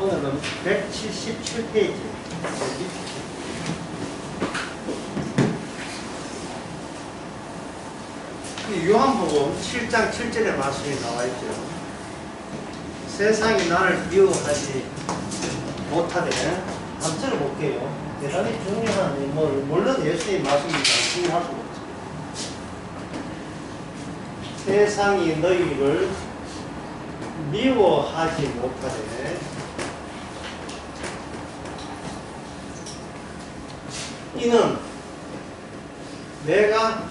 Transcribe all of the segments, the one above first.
보면은 177페이지. 요한복음 7장 7절의 말씀이 나와 있죠. 세상이 나를 미워하지 못하되, 한번 들어볼게요. 대단히 중요한, 물론 예수의 말씀이 중요할 수 없죠. 세상이 너희를 미워하지 못하되, 이는 내가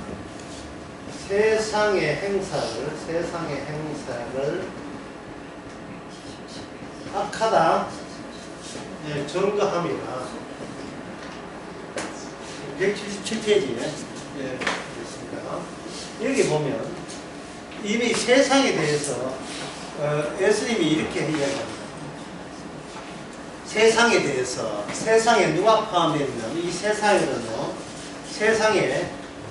세상의 행사를 악하다 증거함이라. 177페이지에 있습니다. 여기 보면 이미 세상에 대해서 예수님이 이렇게 이야기합니다. 세상에 대해서, 세상에 누가 포함되어 있냐면 이 세상에는요, 세상에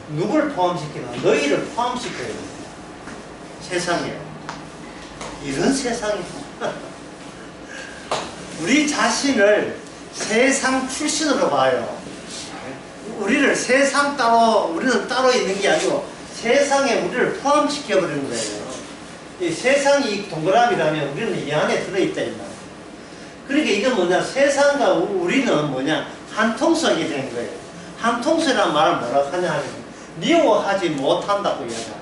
누굴 포함시키나? 너희를 포함시켜야 됩니다. 세상에. 이런 세상이. 우리 자신을 세상 출신으로 봐요. 우리를 세상 따로, 우리는 따로 있는 게 아니고 세상에 우리를 포함시켜버리는 거예요. 이 세상이 동그라미라면 우리는 이 안에 들어있다 이 말이에요. 그러니까 이건 뭐냐, 세상과 우리는 뭐냐, 한 통속이 된 거예요. 한 통속이라는 말을 뭐라고 하냐 하면 미워하지 못한다고 이야기합니다.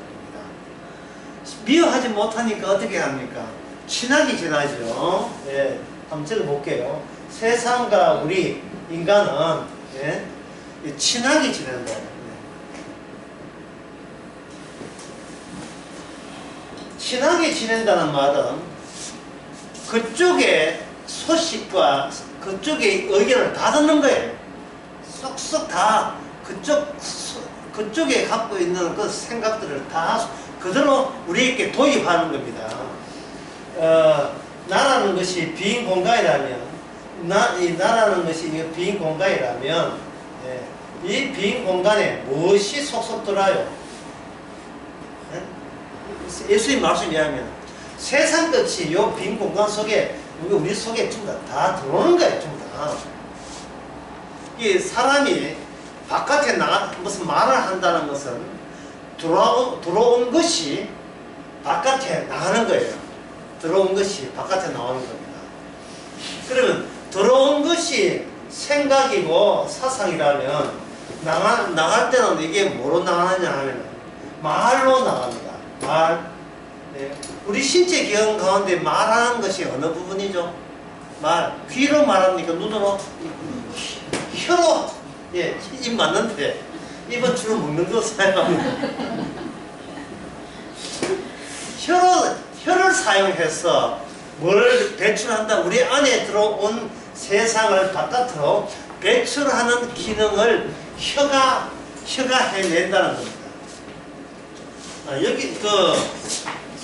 미워하지 못하니까 어떻게 합니까? 친하게 지나죠. 예, 한번 적어볼게요. 세상과 우리 인간은 친하게 지낸다. 친하게 지낸다는 말은 그쪽의 소식과 그쪽의 의견을 다 듣는 거예요. 쏙쏙 다 그쪽에 갖고 있는 그 생각들을 다 그대로 우리에게 도입하는 겁니다. 나라는 것이 빈 공간이라면, 나라는 것이 빈 공간이라면, 이 빈 공간에 무엇이 속속 들어요? 예수님 말씀이 하면 세상 끝이 이 빈 공간 속에, 우리 속에 전부 다 들어오는 거예요, 전부 다. 이 사람이 바깥에 무슨 말을 한다는 것은 들어온 것이 바깥에 나가는 거예요. 들어온 것이 바깥에 나오는 겁니다. 그러면 들어온 것이 생각이고 사상이라면 나갈 때는 이게 뭐로 나가느냐 하면 말로 나갑니다. 말. 네. 우리 신체 기능 가운데 말하는 것이 어느 부분이죠? 말. 귀로 말합니까? 눈으로? 혀로. 예, 입 맞는데 입은 주로 먹는 거 사용합니다. 혀를 사용해서 뭘 배출한다? 우리 안에 들어온 세상을 바깥으로 배출하는 기능을 혀가 해낸다는 겁니다. 여기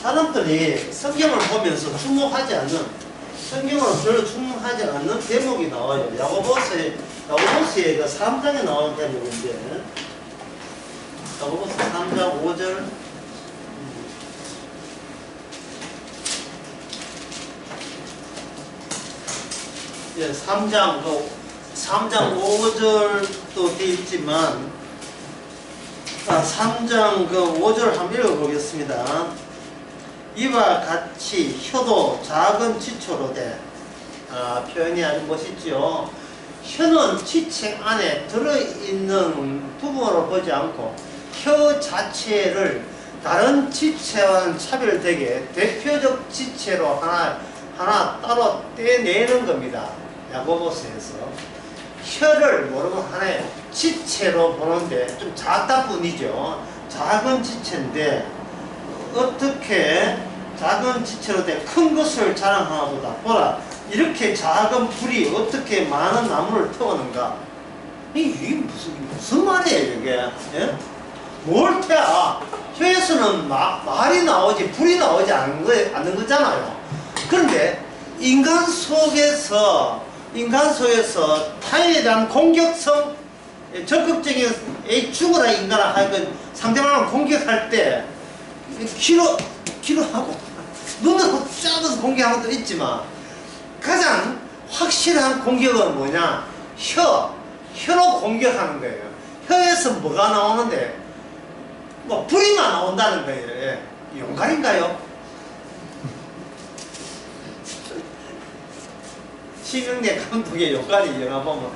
사람들이 성경을 보면서 주목하지 않는, 성경으로 별로 주목하지 않는 대목이 나와요. 야고보서의 그 3장에 나오는 대목인데, 야고보서 3장 5절. 예, 3장 5절도 되어 있지만, 3장 5절 한번 읽어보겠습니다. 이와 같이 혀도 작은 지초로 돼. 표현이 아주 멋있죠. 혀는 지체 안에 들어있는 부분으로 보지 않고 혀 자체를 다른 지체와는 차별되게 대표적 지체로 하나 따로 떼내는 겁니다. 야고보서에서 혀를 모르면 하나의 지체로 보는데 좀 작다 뿐이죠. 작은 지체인데 어떻게 작은 지체로 된 큰 것을 자랑하나보다, 보라 이렇게 작은 불이 어떻게 많은 나무를 태우는가. 이게 무슨 말이에요 이게? 예? 뭘 태워? 혀에서는 말이 나오지 불이 나오지 않는 거잖아요. 그런데 인간 속에서 타인에 대한 공격성, 적극적인 죽어라 인간아 하여간 상대방을 공격할 때 귀로 하고 눈으로 쫙 공격하는 것도 있지만 가장 확실한 공격은 뭐냐? 혀로 공격하는 거예요. 혀에서 뭐가 나오는데 뭐 불이만 나온다는 거예요. 예. 용갈인가요? 심영래 감독의 용갈이 영화 보면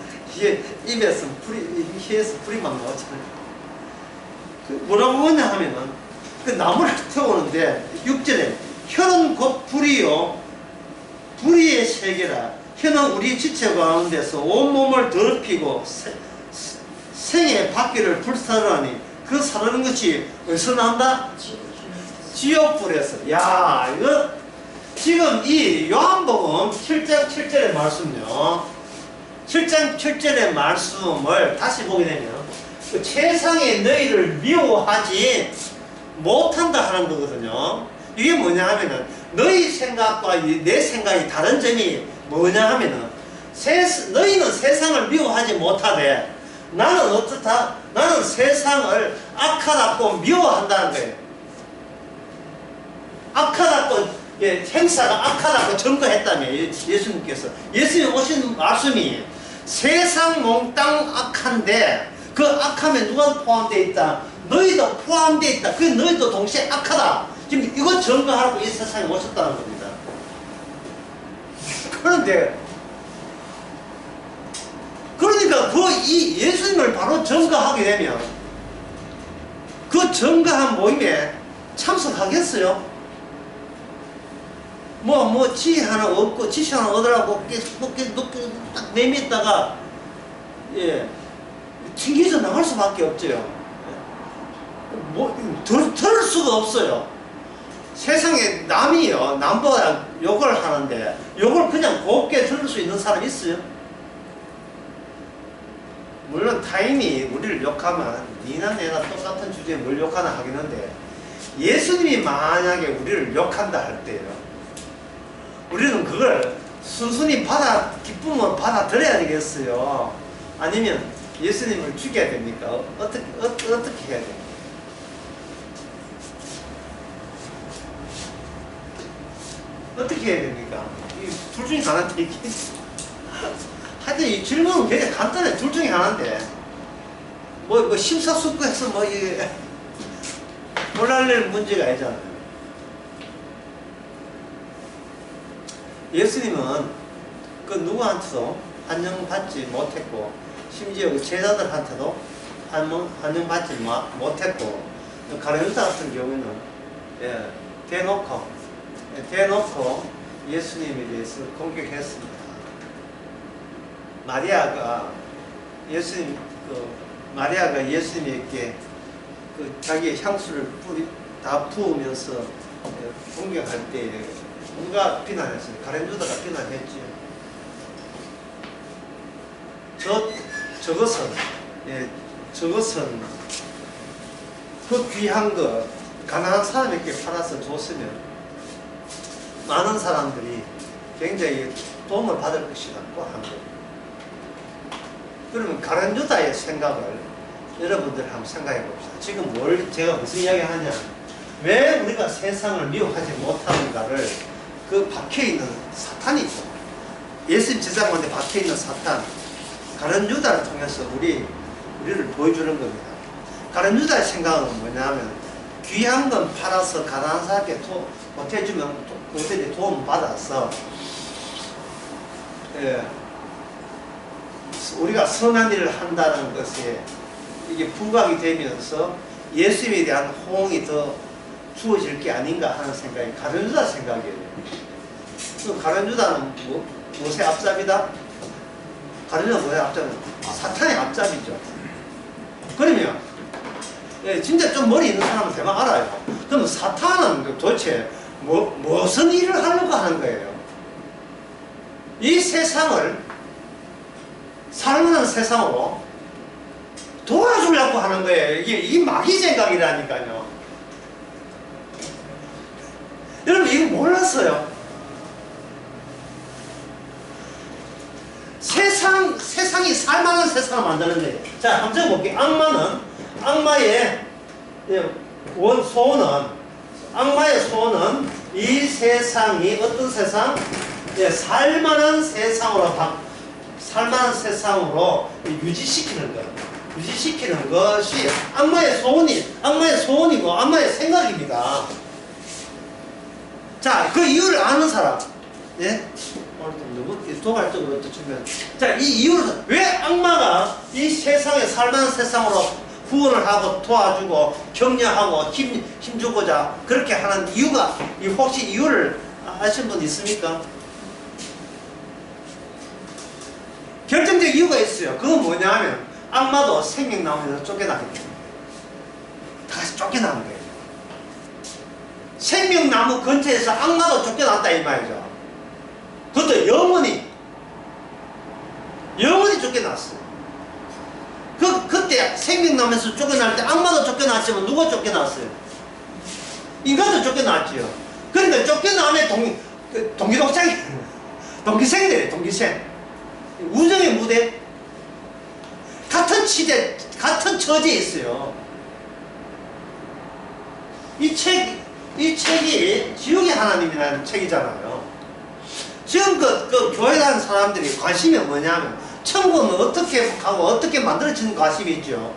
입에서 혀에서 불이 막 나오잖아요. 뭐라고 하냐 하면은 그 나무를 태우는데 6절에 혀는 곧 불이요 불의의 세계라. 혀는 우리 지체 가운데서 온몸을 더럽히고 생의 바퀴를 불사르니 그 사르는 것이 어디서 난다? 지옥불에서. 야, 이거 지금 이 요한복음 7장 7절의 말씀요. 7장 7절의 말씀을 다시 보게 되면 그 세상에 너희를 미워하지 못한다 하는 거거든요. 이게 뭐냐 하면은 너희 생각과 내 생각이 다른 점이 뭐냐 하면은 너희는 세상을 미워하지 못하되 나는 어떻다? 나는 세상을 악하다고 미워한다는 거예요. 악하다고, 예, 행사가 악하다고 증거했다며 예수님께서. 예수님 오신 말씀이 세상 몽땅 악한데 그 악함에 누가 포함되어 있다? 너희도 포함되어 있다. 그 너희도 동시에 악하다. 지금 이거 증거하라고 이 세상에 오셨다는 겁니다. 그러니까 이 예수님을 바로 증거하게 되면 그 증거한 모임에 참석하겠어요? 지시 하나 얻고 지시 하나 얻으라고 딱 내밀다가 예 튕겨져 나갈 수밖에 없죠. 들을 수가 없어요. 세상에 남이요 남보다 욕을 하는데 욕을 그냥 곱게 들을 수 있는 사람 있어요? 물론 타인이 우리를 욕하면 니나 내나 똑같은 주제에 뭘 욕하나 하겠는데 예수님이 만약에 우리를 욕한다 할 때요 우리는 그걸 순순히 기쁨을 받아들여야 되겠어요? 아니면 예수님을 죽여야 됩니까? 어떻게 해야 됩니까? 어떻게 해야 됩니까? 둘 중에 하나인데 하여튼 이 질문은 굉장히 간단해. 둘 중에 하나인데 심사숙고해서 이게 놀랄 문제가 아니잖아요. 예수님은 그 누구한테도 환영받지 못했고 심지어 그 제자들한테도 환영받지 못했고 가룟유다 같은 경우에는 대놓고 예수님에 대해서 공격했습니다. 마리아가 예수님에게 그 자기의 향수를 다 부으면서 공격할 때 누가 비난했어요? 가룟유다가 비난했지요. 저것은 그 귀한 거 가난한 사람에게 팔아서 줬으면 많은 사람들이 굉장히 도움을 받을 것이라고 한 거예요. 그러면 가룟유다의 생각을 여러분들 한번 생각해 봅시다. 지금 제가 무슨 이야기 하냐? 왜 우리가 세상을 미워하지 못하는가를 그 박혀있는 사탄이 있죠. 예수님 제자가운데 박혀있는 사탄, 가룟유다를 통해서 우리를 보여주는 겁니다. 가룟유다의 생각은 뭐냐면 귀한 건 팔아서 가난한 사람께 보태주면 그들이 도움 받아서 우리가 선한 일을 한다는 것에 이게 부각이 되면서 예수님에 대한 호응이 더 주어질 게 아닌가 하는 생각이 가룟유다 생각이에요. 그 가룟유다는 무엇의 앞잡이다? 가룟유다는 무엇의 앞잡이다? 사탄의 앞잡이죠. 그러면 진짜 좀 머리 있는 사람은 대만 알아요. 그럼 사탄은 도대체 무슨 일을 하려고 하는 거예요? 이 세상을 살만한 세상으로 도와주려고 하는 거예요. 이게 마귀 생각이라니까요. 여러분 이거 몰랐어요? 세상이 살만한 세상을 만드는 거예요. 자, 한번 적어볼게요. 악마의 소원은 이 세상이 어떤 세상? 예, 살만한 세상으로 유지시키는 것. 유지시키는 것이 악마의 소원이고 악마의 생각입니다. 자, 그 이유를 아는 사람. 예? 오늘 좀 너무 도발적으로 또 주면. 자, 이 이유를, 왜 악마가 이 세상에 살만한 세상으로 후원을 하고 도와주고 격려하고 힘주고자 그렇게 하는 이유가, 혹시 이유를 아시는 분 있습니까? 결정적 이유가 있어요. 그건 뭐냐면 악마도 생명나무에서 쫓겨나게 됩니다. 다 같이 쫓겨나는 거예요. 생명나무 근처에서 악마도 쫓겨났다 이 말이죠. 그것도 영원히 쫓겨났어요. 그때 생명나무에서 쫓겨날 때 악마도 쫓겨났지만 누가 쫓겨났어요? 인간도 쫓겨났지요. 그러니까 쫓겨나면 동기동창이 동기생이 돼요. 동기생. 우정의 무대, 같은 시대, 같은 처지에 있어요. 이 책이 지옥의 하나님이라는 책이잖아요. 지금 그 교회 다니는 사람들이 관심이 뭐냐면 천국은 어떻게 하고 어떻게 만들어지는 관심이 있죠.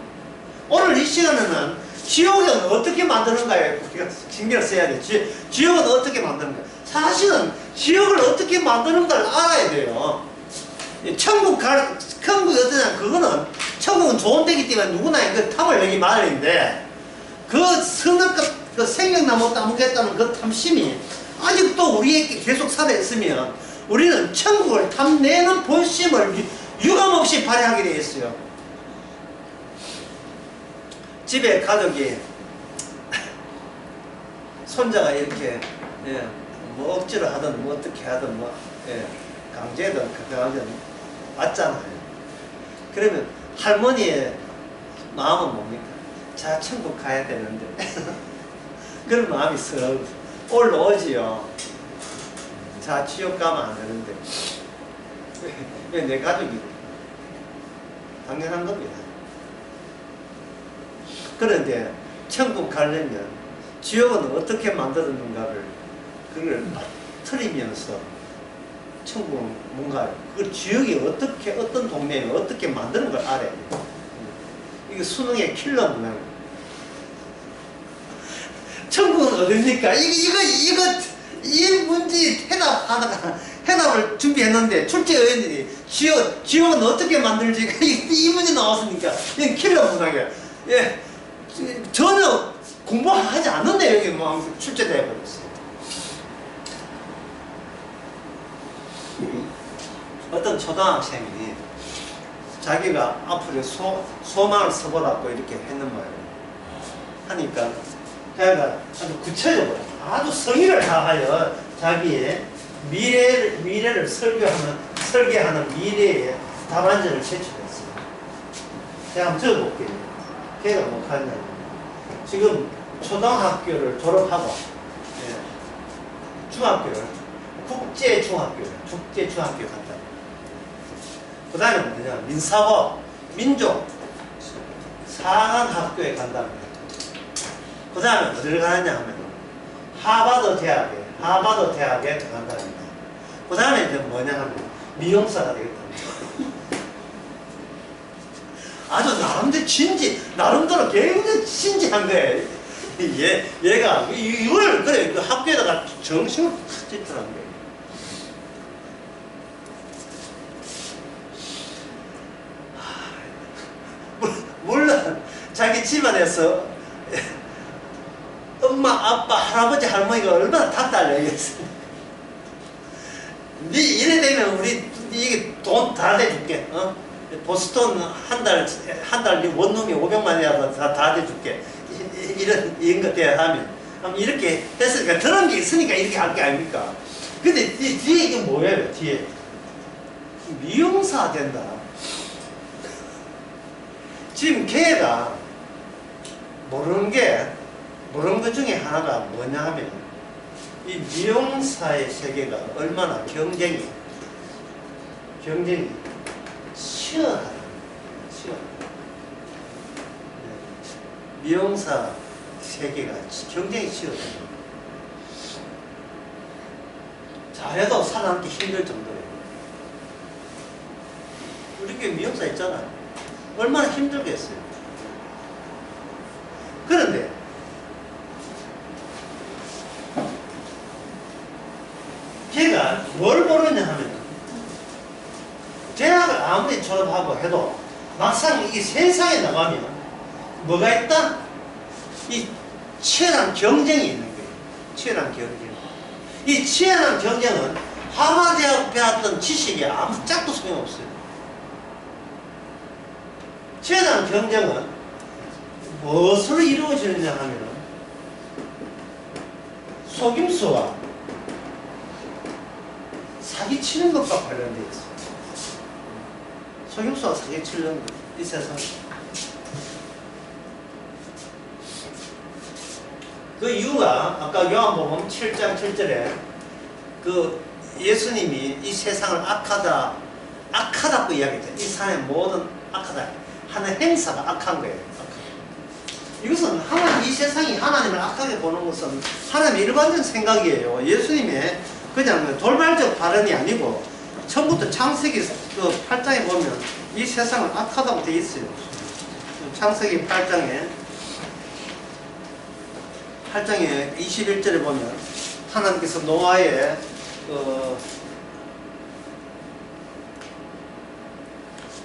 오늘 이 시간에는 지옥은 어떻게 만드는가에 우리가 신경을 써야 돼. 지옥은 어떻게 만드는가. 사실은 지옥을 어떻게 만드는가를 알아야 돼요. 천국이 어떠냐, 그거는, 천국은 좋은 데기 때문에 누구나 그 탐을 내기 마련인데, 그 생명나무 따먹겠다는 그 탐심이 아직도 우리에게 계속 살아있으면, 우리는 천국을 탐내는 본심을 유감없이 발휘하게 되어 있어요. 집에 가족이, 손자가 이렇게, 예, 뭐 억지로 하든, 뭐 어떻게 하든, 뭐, 예, 강제든, 강제든, 맞잖아요. 그러면 할머니의 마음은 뭡니까? 자, 천국 가야 되는데. 그런 마음이 썩 올라오지요. 자, 지옥 가면 안 되는데. 왜 내 가족이? 당연한 겁니다. 그런데 천국 가려면 지옥은 어떻게 만들었는가를 그걸 틀리면서 천국은 뭔가요? 그 지역이 어떤 동네에 어떻게 만드는 걸 알아야 돼요. 이게 수능의 킬러 문항이에요. 천국은 어딥니까? 이 문제 해답을 준비했는데 출제위원들이 지역은 어떻게 만들지? 이 문제 나왔으니까 이건 킬러 문항이에요. 예, 전혀 공부하지 않는 내용이 뭐 출제되어 버렸어요. 어떤 초등학생이 자기가 앞으로 소망을 써보라고 이렇게 했는 거예요. 하니까 걔가 아주 구체적으로 아주 성의를 다하여 자기의 미래를 설계하는 미래의 답안지를 제출했어요. 제가 한번 적어볼게요. 걔가 뭐 하냐면 지금 초등학교를 졸업하고 중학교를 국제중학교 간다. 그 다음에 뭐냐, 민사고 민족 상한학교에 간답니다. 그 다음에 어디를 가느냐 하면 하버드 대학에 간답니다. 그 다음에 이제 뭐냐 하면 미용사가 되겠답니다. 아주 나름대로 굉장히 진지한 거예요. 얘가 이걸 그래 그 학교에다가 정신을 짓더란 거예요. 물론 자기 집안에서 엄마, 아빠, 할아버지, 할머니가 얼마나 닥달려야겠어. 네 이래 되면 우리 이게 돈 다 대줄게. 보스턴 한 달 원룸이 500만이라도 다 대줄게. 이런 것 대야 하면 이렇게 했으니까 그런 게 있으니까 이렇게 할 게 아닙니까? 근데 이 뒤에 이게 뭐예요? 뒤에 미용사 된다. 지금 걔가 모르는 것 중에 하나가 뭐냐 하면 이 미용사의 세계가 얼마나 경쟁이 치열하다. 미용사 세계가 경쟁이 치열해요. 자, 잘해도 살아남기 힘들 정도예요. 우리 교회 미용사 있잖아요. 얼마나 힘들겠어요. 그런데 걔가 뭘 모르냐 하면 대학을 아무리 졸업하고 해도 막상 이 세상에 나가면 뭐가 있다? 이 치열한 경쟁이 있는 거예요. 치열한 경쟁. 이 치열한 경쟁은 하버드대학 배웠던 지식이 아무 짝도 소용없어요. 치열한 경쟁은 무엇으로 이루어지느냐 하면 속임수와 사기치는 것과 관련되어 있어요. 속임수와 사기치는 것, 이 세상. 그 이유가 아까 요한복음 7장 7절에 그 예수님이 이 세상을 악하다고 이야기했죠. 이 세상의 모든 악하다 하는 행사가 악한 거예요. 이것은 하나님, 이 세상이 하나님을 악하게 보는 것은 하나님의 일반적 생각이에요. 예수님의 그냥 돌발적 발언이 아니고 처음부터 창세기 그 8장에 보면 이 세상은 악하다고 되어 있어요. 창세기 8장에 21절에 보면 하나님께서 노아의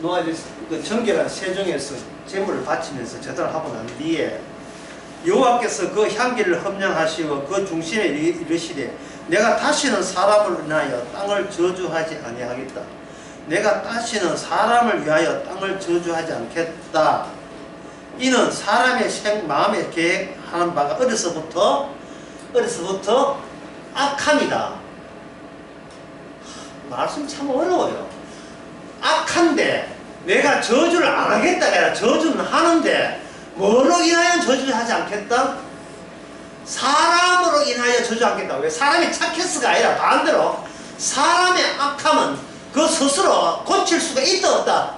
노아의 그 정결한 세종에서 제물을 바치면서 제단을 하고 난 뒤에 여호와께서 그 향기를 험량하시고 그 중심에 이르시되 내가 다시는 사람을 인하여 땅을 저주하지 아니하겠다. 내가 다시는 사람을 위하여 땅을 저주하지 않겠다. 이는 사람의 마음에 계획하는 바가 어려서부터 악함이다. 말씀 참 어려워요. 악한데 내가 저주를 안 하겠다. 내가 저주는 하는데 뭐로 인하여 저주를 하지 않겠다? 사람으로 인하여 저주하겠다. 왜? 사람이 착해서가 아니라 반대로 사람의 악함은 그 스스로 고칠 수가 있다 없다.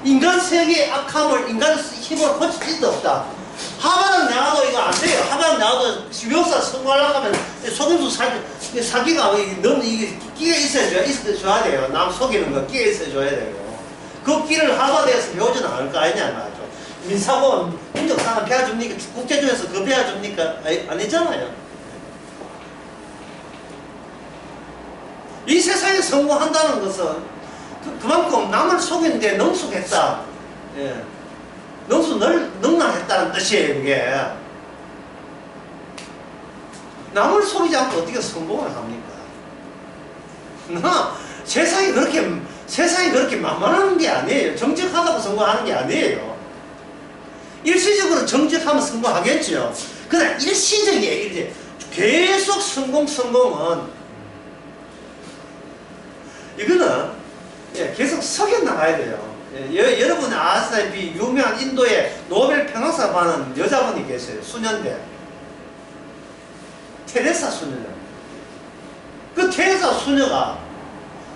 인간 세계의 악함을 인간 힘으로 고칠 수 있다 없다. 하바는 나와도 이거 안 돼요. 하바는 나와도 미용사 성공하려고 하면 속임수 사기가 너무 이게 끼가 있어줘야 돼요. 남 속이는 거 끼가 있어줘야 돼요. 그 끼를 하버드에서 배우지는 않을 거 아니냐 말이죠. 민사고는 민족상을 배워줍니까? 국제조에서 그거 배워줍니까? 아니잖아요. 이 세상에 성공한다는 것은 그만큼 남을 속이는데 능숙했다. 예. 능란했다는 뜻이에요, 그게. 남을 속이지 않고 어떻게 성공을 합니까? 세상이 그렇게 만만한 게 아니에요. 정직하다고 성공하는 게 아니에요. 일시적으로 정직하면 성공하겠죠. 그러나 일시적이에요. 계속 성공은 이거는 계속 석연나가야 돼요. 여러분이 아시다시피 유명한 인도의 노벨 평화상 받는 여자분이 계세요. 수녀인데 테레사 수녀. 그 테레사 수녀가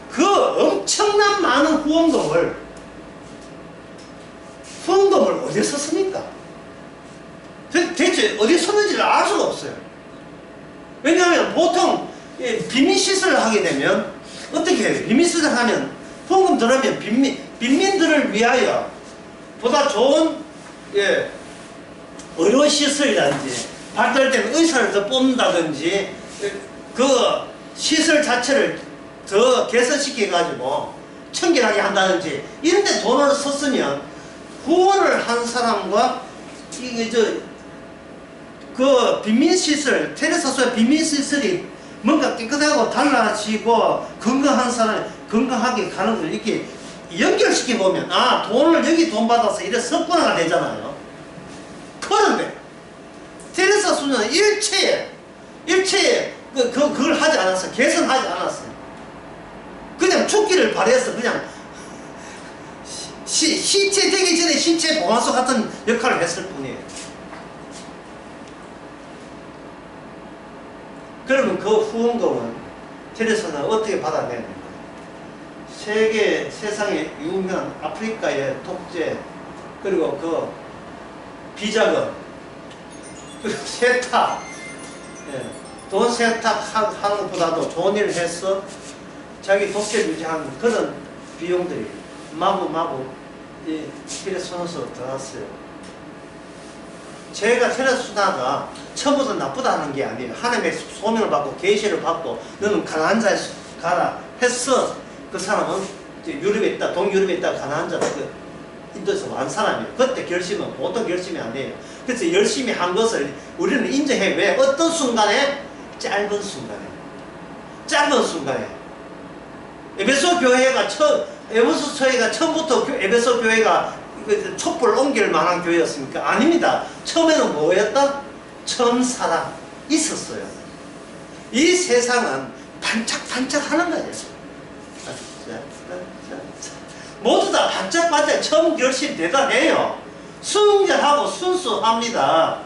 그 엄청난 많은 후원금을 어디서 씁니까? 대체 어디서 썼는지를 알 수가 없어요. 왜냐하면 보통 빈민시설을 하게 되면 어떻게 해요? 빈민시설을 하면 후원금 들어오면 빈민들을 위하여 보다 좋은 의료시설이라든지 발달된 의사를 더 뽑는다든지 그 시설 자체를 더 개선시켜 가지고 청결하게 한다든지 이런 데 돈을 썼으면 후원을 한 사람과 그 빈민시설, 테레사소의 빈민시설이 뭔가 깨끗하고 달라지고 건강한 사람이 건강하게 가는 걸 이렇게 연결시켜보면 돈을 여기 돈 받아서 이래 석분화가 되잖아요. 그런데 테레사 수녀는 일체에 그걸 하지 않았어요. 개선하지 않았어요. 그냥 죽기를 바래서 그냥 시체 되기 전에 신체 보관소 같은 역할을 했을 뿐이에요. 그러면 그 후원금은 테레사는 어떻게 받아내는 거예요? 세상에 유명한 아프리카의 독재, 그리고 그 비자금, 그리고 세탁, 돈 세탁하는 것보다도 좋은 일을 해서 자기 독재를 유지하는 그런 비용들이 마구 필에 손에서 들어갔어요. 제가 테레스나가 처음부터 나쁘다는 게 아니에요. 하나님의 소명을 받고 계시를 받고 너는 가나안 자에 가라 했어. 그 사람은 유럽에 있다, 동유럽에 있다 가나안 자가 그 인도에서 완 사람이에요. 그때 결심은 보통 결심이 아니에요. 그래서 열심히 한 것을 우리는 인정해. 왜? 어떤 순간에? 짧은 순간에 에베소 교회가 처음부터 에베소 교회가 촛불을 옮길 만한 교회였습니까? 아닙니다. 처음에는 뭐였다? 처음 사랑 있었어요. 이 세상은 반짝반짝 하는 거예요. 모두 다 반짝반짝 처음 결심 대단해요. 순결하고 순수합니다.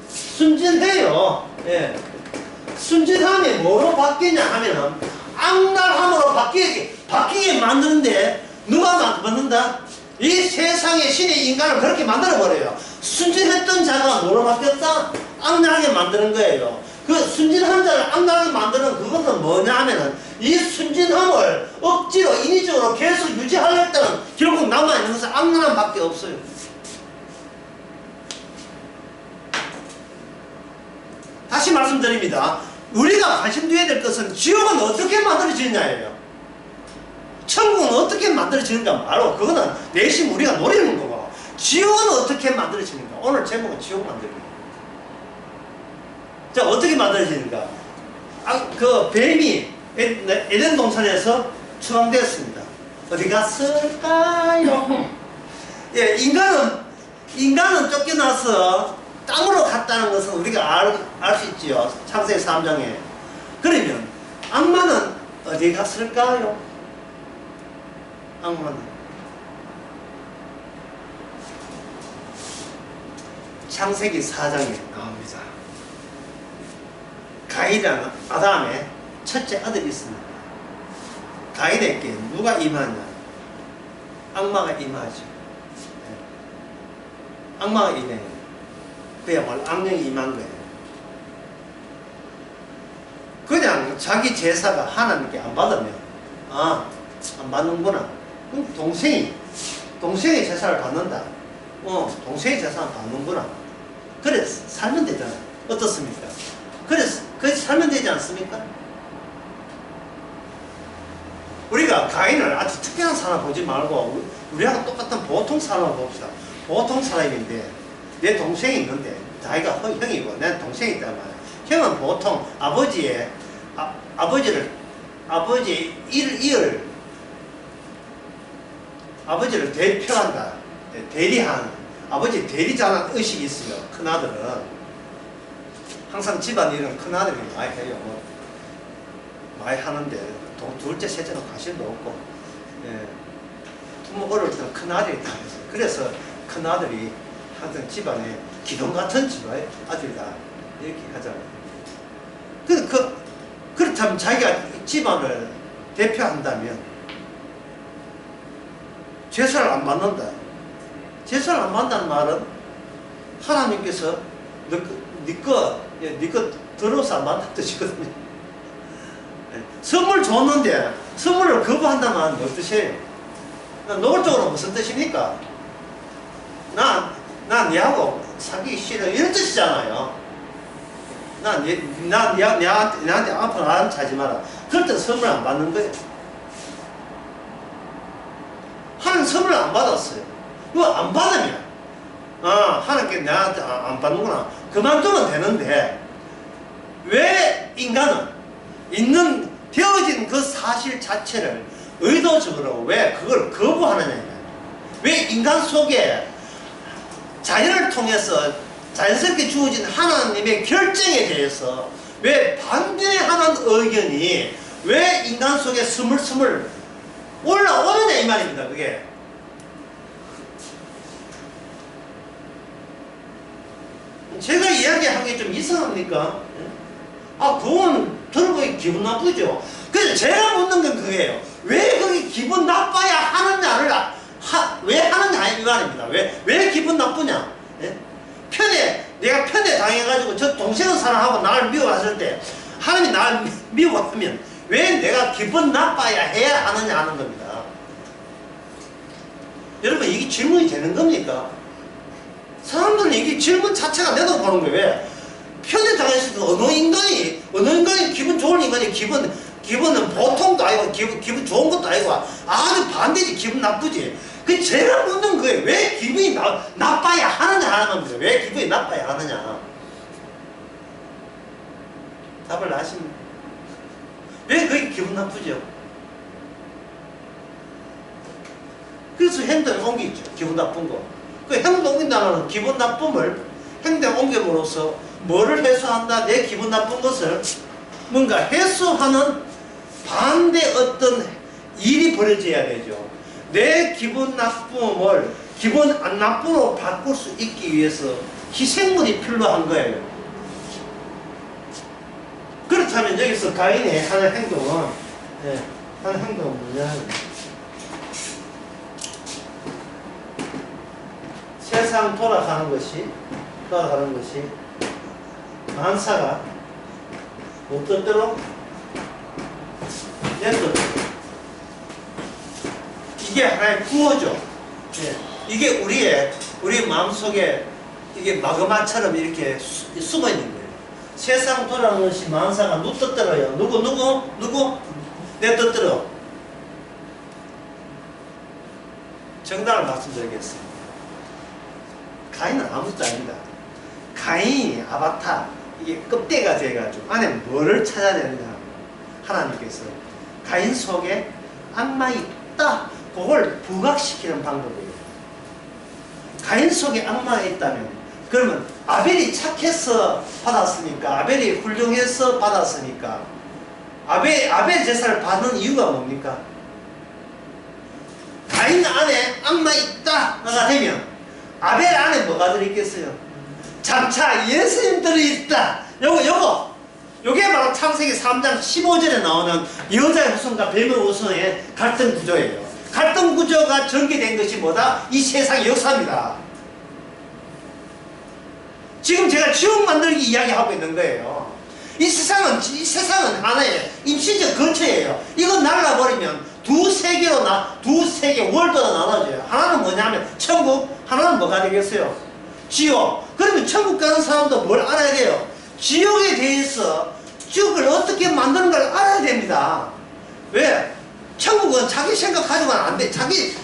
순진해요. 예. 순진함이 뭐로 바뀌냐 하면은 악랄함으로 바뀌게 만드는데 누가 만든다? 이 세상의 신의 인간을 그렇게 만들어버려요. 순진했던 자가 뭐로 바뀌었다? 악랄하게 만드는 거예요. 그 순진한 자를 악랄하게 만드는 그것은 뭐냐 하면은 이 순진함을 억지로 인위적으로 계속 유지하려 했다는 결국 남아있는 것은 악랄함밖에 없어요. 다시 말씀드립니다. 우리가 관심돼야 될 것은 지옥은 어떻게 만들어지느냐예요. 천국은 어떻게 만들어지는가 바로 그거는 내심 우리가 노리는 거고, 지옥은 어떻게 만들어지는가. 오늘 제목은 지옥 만들기. 자, 어떻게 만들어지는가. 그 뱀이 에덴 동산에서 추방되었습니다. 어디 갔을까요? 예, 인간은 쫓겨나서 땅으로 갔다는 것은 우리가 알 수 있지요. 창세기 3장에. 그러면 악마는 어디 갔을까요? 악마는 창세기 4장에 나옵니다. 가인이라는 아담의 첫째 아들이 있습니다. 가인에게 누가 임하냐? 악마가 임하죠. 악마가 임해요. 그야말로 악령이 임한 거예요. 그냥 자기 제사가 하나님께 안 받으면 안 받는구나. 그럼 동생이 제사를 받는다. 동생이 제사를 받는구나. 그래 살면 되잖아요. 어떻습니까? 그래 살면 되지 않습니까? 우리가 가인을 아주 특별한 사람 보지 말고 우리하고 똑같은 보통 사람을 봅시다. 보통 사람인데 내 동생이 있는데 자기가 형이고 내 동생이 있단 말이야. 형은 보통 아버지의 아버지를 대표한다. 대리하는 아버지 대리자는 의식이 있어요. 큰아들은 항상 집안일은 큰아들이 많이 해요. 많이 하는데 둘째 셋째는 관심도 없고, 부모 어릴 때는 큰아들이 다 했어요. 그래서 큰아들이 항상 집안에 기둥 같은 집안의 아들이다 이렇게 하잖아요. 그렇다면 자기가 집안을 대표한다면 제사를 안 받는다. 제사를 안 받는다는 말은 하나님께서 네 거 들어서 안 받는 뜻이거든요. 선물 줬는데 선물을 거부한다는 말은 무슨 뜻이에요? 노골적으로 무슨 뜻입니까? 난 니하고 사귀기 싫어 이런 뜻이잖아요. 니한테 앞으로 나랑 자지 마라. 그럴 때 선물 안 받는 거예요. 하나님 선물을 안 받았어요. 그거 안 받으면 하나님께 나한테 안 받는구나. 그만두면 되는데 왜 인간은 되어진 그 사실 자체를 의도적으로 왜 그걸 거부하느냐. 왜 인간 속에 자연을 통해서 자연스럽게 주어진 하나님의 결정에 대해서 왜 반대하는 의견이 왜 인간 속에 스물스물 올라오느냐 이 말입니다. 그게 제가 이야기한 게 좀 이상합니까? 그건 들어보기 기분 나쁘죠. 그래서 제가 묻는 건 그거예요. 왜 그게 기분 나빠야 하느냐를 왜 하느냐 이 말입니다. 왜 기분 나쁘냐? 예? 내가 편에 당해가지고 저 동생을 사랑하고 나를 미워했을 때 하나님이 나를 미워하면 왜 내가 기분 나빠야 해야 하느냐 하는 겁니다. 여러분 이게 질문이 되는 겁니까? 사람들은 이게 질문 자체가 내도 보는 거예요. 왜? 편에 당했을 때 어느 인간이 기분 좋은 인간이 기분은 보통도 아니고 기분 좋은 것도 아니고 아주 반대지 기분 나쁘지. 그 제가 묻는 거예요. 왜 기분이 나빠야 하느냐 하는 겁니다. 왜 기분이 나빠야 하느냐. 답을 아십니까? 왜 그게 기분 나쁘죠? 그래서 행동에 옮기죠. 기분 나쁜 거. 그 행동 옮긴다는 건 기분 나쁨을 행동에 옮김으로써 뭐를 해소한다? 내 기분 나쁜 것을 뭔가 해소하는 반대 어떤 일이 벌어져야 되죠. 내 기분 나쁨을 기분 안 나쁨으로 바꿀 수 있기 위해서 희생물이 필요한 거예요. 그렇다면 여기서 가인의 하는 행동은 뭐냐? 세상 돌아가는 것이 만사가 못 뜻대로 내 뜻대로 이게 하나의 구호죠. 예. 이게 우리 마음속에 이게 마그마처럼 이렇게 숨어 있는 거예요. 세상 돌아가는 것이 만사가 누 뜻대로요. 누구? 내 뜻대로. 정답을 말씀드리겠습니다. 가인은 아무것도 아닙니다. 가인이 아바타, 이게 껍데기가 돼가지고 안에 뭐를 찾아야 되느냐. 하나님께서 가인 속에 악마 있다. 그걸 부각시키는 방법이에요. 가인 속에 악마가 있다면, 그러면 아벨이 착해서 받았으니까, 아벨이 훌륭해서 받았으니까, 아벨 제사를 받는 이유가 뭡니까? 가인 안에 악마 있다가 되면, 아벨 안에 뭐가 들어있겠어요? 장차 예수님 들어있다. 요게 바로 창세기 3장 15절에 나오는 여자의 후손과 뱀의 후손의 갈등 구조예요. 갈등 구조가 전개된 것이 뭐다? 이 세상의 역사입니다. 지금 제가 지옥 만들기 이야기하고 있는 거예요. 이 세상은 하나의 임시적 거처예요. 이거 날라버리면 두 세계 월드로 나눠져요. 하나는 뭐냐면 천국, 하나는 뭐가 되겠어요? 지옥. 그러면 천국 가는 사람도 뭘 알아야 돼요? 지옥에 대해서 지옥을 어떻게 만드는 걸 알아야 됩니다. 왜? 천국은 자기 생각 가지고는 안 돼. 자기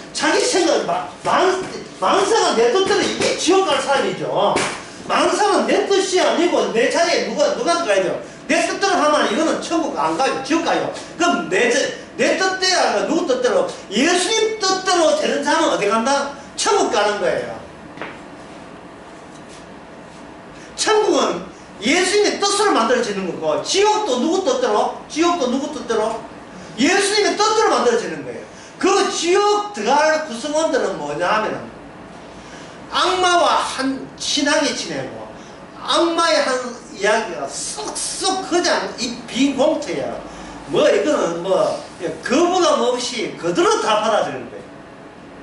생각, 만사가 내 뜻대로 이게 지옥 갈 사람이죠. 만사는 내 뜻이 아니고 내 자리에 누가 들어가야 돼요? 내 뜻대로 하면 이거는 천국 안 가요. 지옥 가요. 그럼 내 뜻대로 아니라 누구 뜻대로? 예수님 뜻대로 되는 사람은 어디 간다? 천국 가는 거예요. 천국은 예수님의 뜻으로 만들어지는 거고, 지옥도 누구 뜻대로? 예수님의 뜻대로 만들어지는 거예요. 그 지옥 들어갈 구성원들은 뭐냐 하면 악마와 한 친하게 지내고 악마의 한 이야기가 쏙쏙 그냥 이 빈 공터야. 이거는 거부감 없이 그대로 다 받아들이는 거예요.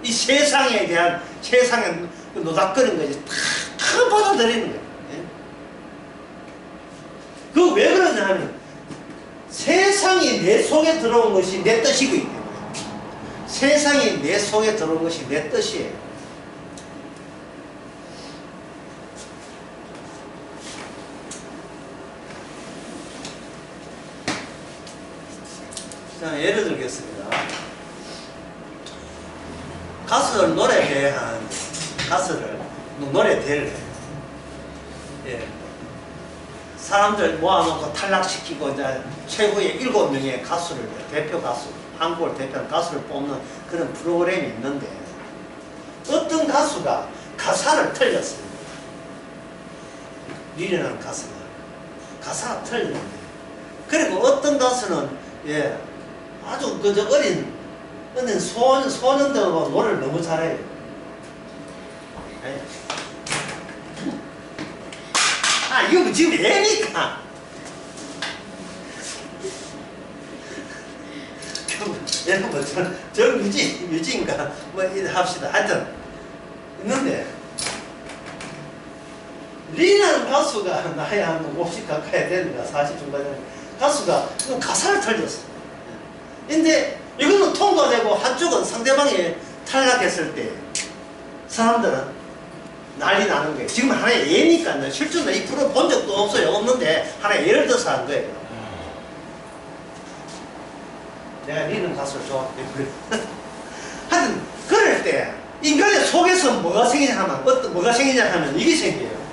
이 세상에 대한 세상에 노닥거리는 거지 다 받아들이는 거예요. 그 왜 그러냐 하면 세상이 내 속에 들어온 것이 내 뜻이기 때문에. 세상이 내 속에 들어온 것이 내 뜻이에요. 자, 예를 들겠습니다. 가수를 노래대회를 해요. 예. 사람들 모아놓고 탈락시키고 이제 최고의 7명의 가수를, 대표 가수, 한국을 대표하는 가수를 뽑는 그런 프로그램이 있는데 어떤 가수가 가사를 틀렸습니다. 리리라는 가사가 틀렸는데, 그리고 어떤 가수는 아주 그저 어린 소년들하고 노래를 너무 잘해요. 이거 지금 애니까. 얘는 뭐 정유지인가 뭐 이래 합시다. 하여튼 있는데 리라는 가수가 나이 한 50 가까이 되니까 40 정도 되는 가수가 가사를 틀렸어. 근데 이거는 통과되고 한쪽은 상대방이 탈락했을 때 사람들은 난리 나는 거예요. 지금 하나의 예니까 실제로 이 프로 본 적도 없어요. 없는데 하나의 예를 들어서 한 거예요. 내가 리는 가수를 좋아하기 때문에 하여튼 그럴 때 인간의 속에서 뭐가 생기냐 하면 뭐가 생기냐 하면 이게 생겨요.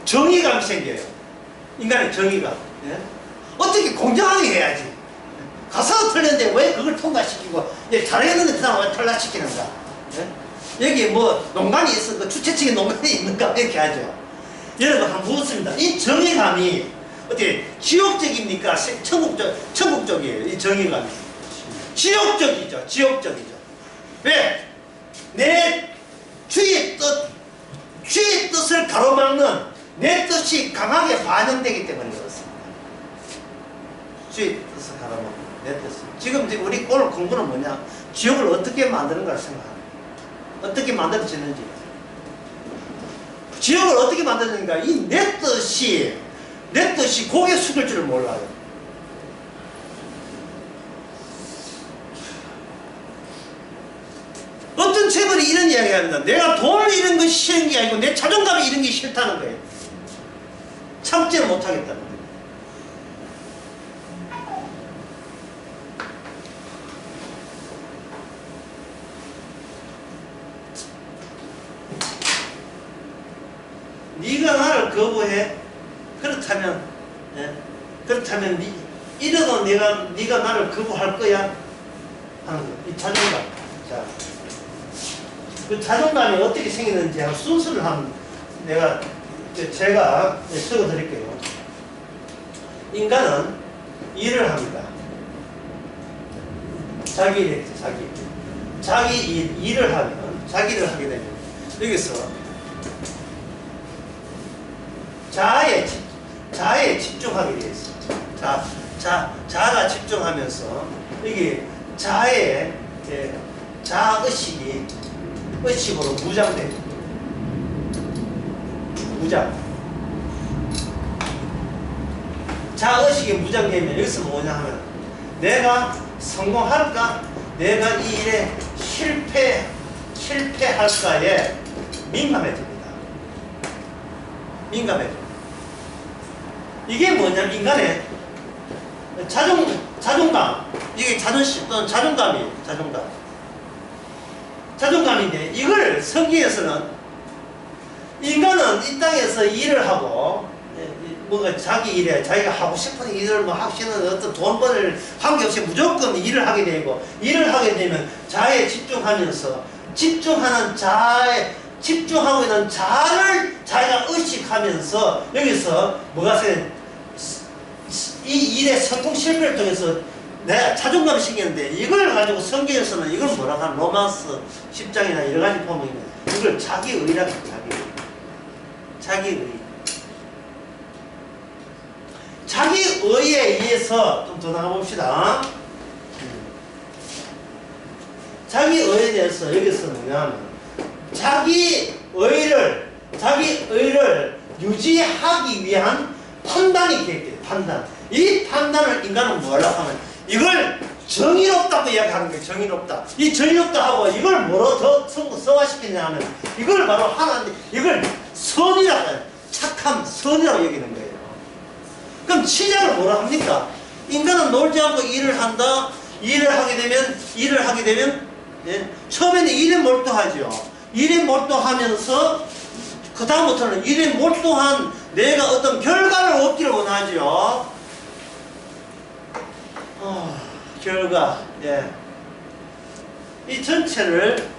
정의감이 생겨요. 인간의 정의감. 예? 어떻게 공정하게 해야지. 가사가 틀렸는데 왜 그걸 통과시키고 잘했는데 그 사람 왜 탈락시키는가. 예? 여기 뭐 농간이 있어 그 주최측에 농간이 있는가 이렇게 하죠. 여러분 한번 묻습니다. 이 정의감이 어떻게 지옥적입니까? 천국적이에요. 이 정의감이 지옥적이죠. 지옥적이죠. 왜? 내 주의 뜻을 가로막는 내 뜻이 강하게 반영되기 때문에 그렇습니다. 주의 뜻을 가로막는 내 뜻. 지금 우리 오늘 공부는 뭐냐? 지옥을 어떻게 만드는가를 생각합니다. 어떻게 만들어지는지. 지옥을 어떻게 만드는가? 이 내 뜻이 고개 숙일 줄을 몰라요. 어떤 재벌이 이런 이야기 합니다. 내가 돈을 잃은 것이 싫은 게 아니고 내 자존감이 잃은 게 싫다는 거예요. 참지를 못하겠다는 거예요. 네가 나를 거부해? 그렇다면, 예? 그렇다면 이러도 네가 나를 거부할 거야? 하는 거. 이 자존감. 자, 그 자존감이 어떻게 생기는지 한 순서를 제가 적어 드릴게요. 인간은 일을 합니다. 자기 일이죠, 자기 일을 하면, 자기 일을 하게 되면, 여기서 자아에 집중하게 되어 있습니다. 자아가 집중하면서, 여기 자아의, 자아의식이 의식으로 무장됩니다. 자아의식이 무장되면 여기서 뭐냐 하면 내가 성공할까? 내가 이 일에 실패할까에 민감해집니다. 이게 뭐냐면 인간의 자존감. 이게 자존심 또는 자존감인데 이걸 성경에서는 인간은 이 땅에서 일을 하고 뭔가 자기 일에 자기가 하고 싶은 일을 뭐 하시는 어떤 돈 벌을 관계없이 무조건 일을 하게 되고 일을 하게 되면 자아에 집중하고 있는 자아를 자기가 의식하면서 여기서 뭐가 이 일의 성공 실패를 통해서 내 자존감이 생기는데 이걸 가지고 성경에서는 이걸 뭐라고 하는 로마서 10장이나 여러 가지 보면 이걸 자기의라고 해요. 자기의에 의해서 좀 더 나가봅시다. 자기의에 대해서 여기서 뭐냐면 자기의를 유지하기 위한 판단이 계획돼요. 이 판단을 인간은 뭐라고 하면 이걸 정의롭다고 이야기하는 거예요. 정의롭다. 이 정의롭다 하고 이걸 뭐로 더 성화시키냐 하면 이걸 바로 이걸 선이라고 해요. 착함, 선이라고 여기는 거예요. 그럼 시작을 뭐라 합니까? 인간은 놀지 않고 일을 한다. 일을 하게 되면 예, 처음에는 일에 몰두하죠. 일에 몰두하면서 그 다음부터는 일에 몰두한 내가 어떤 결과를 얻기를 원하죠. 결과. 예. 이 전체를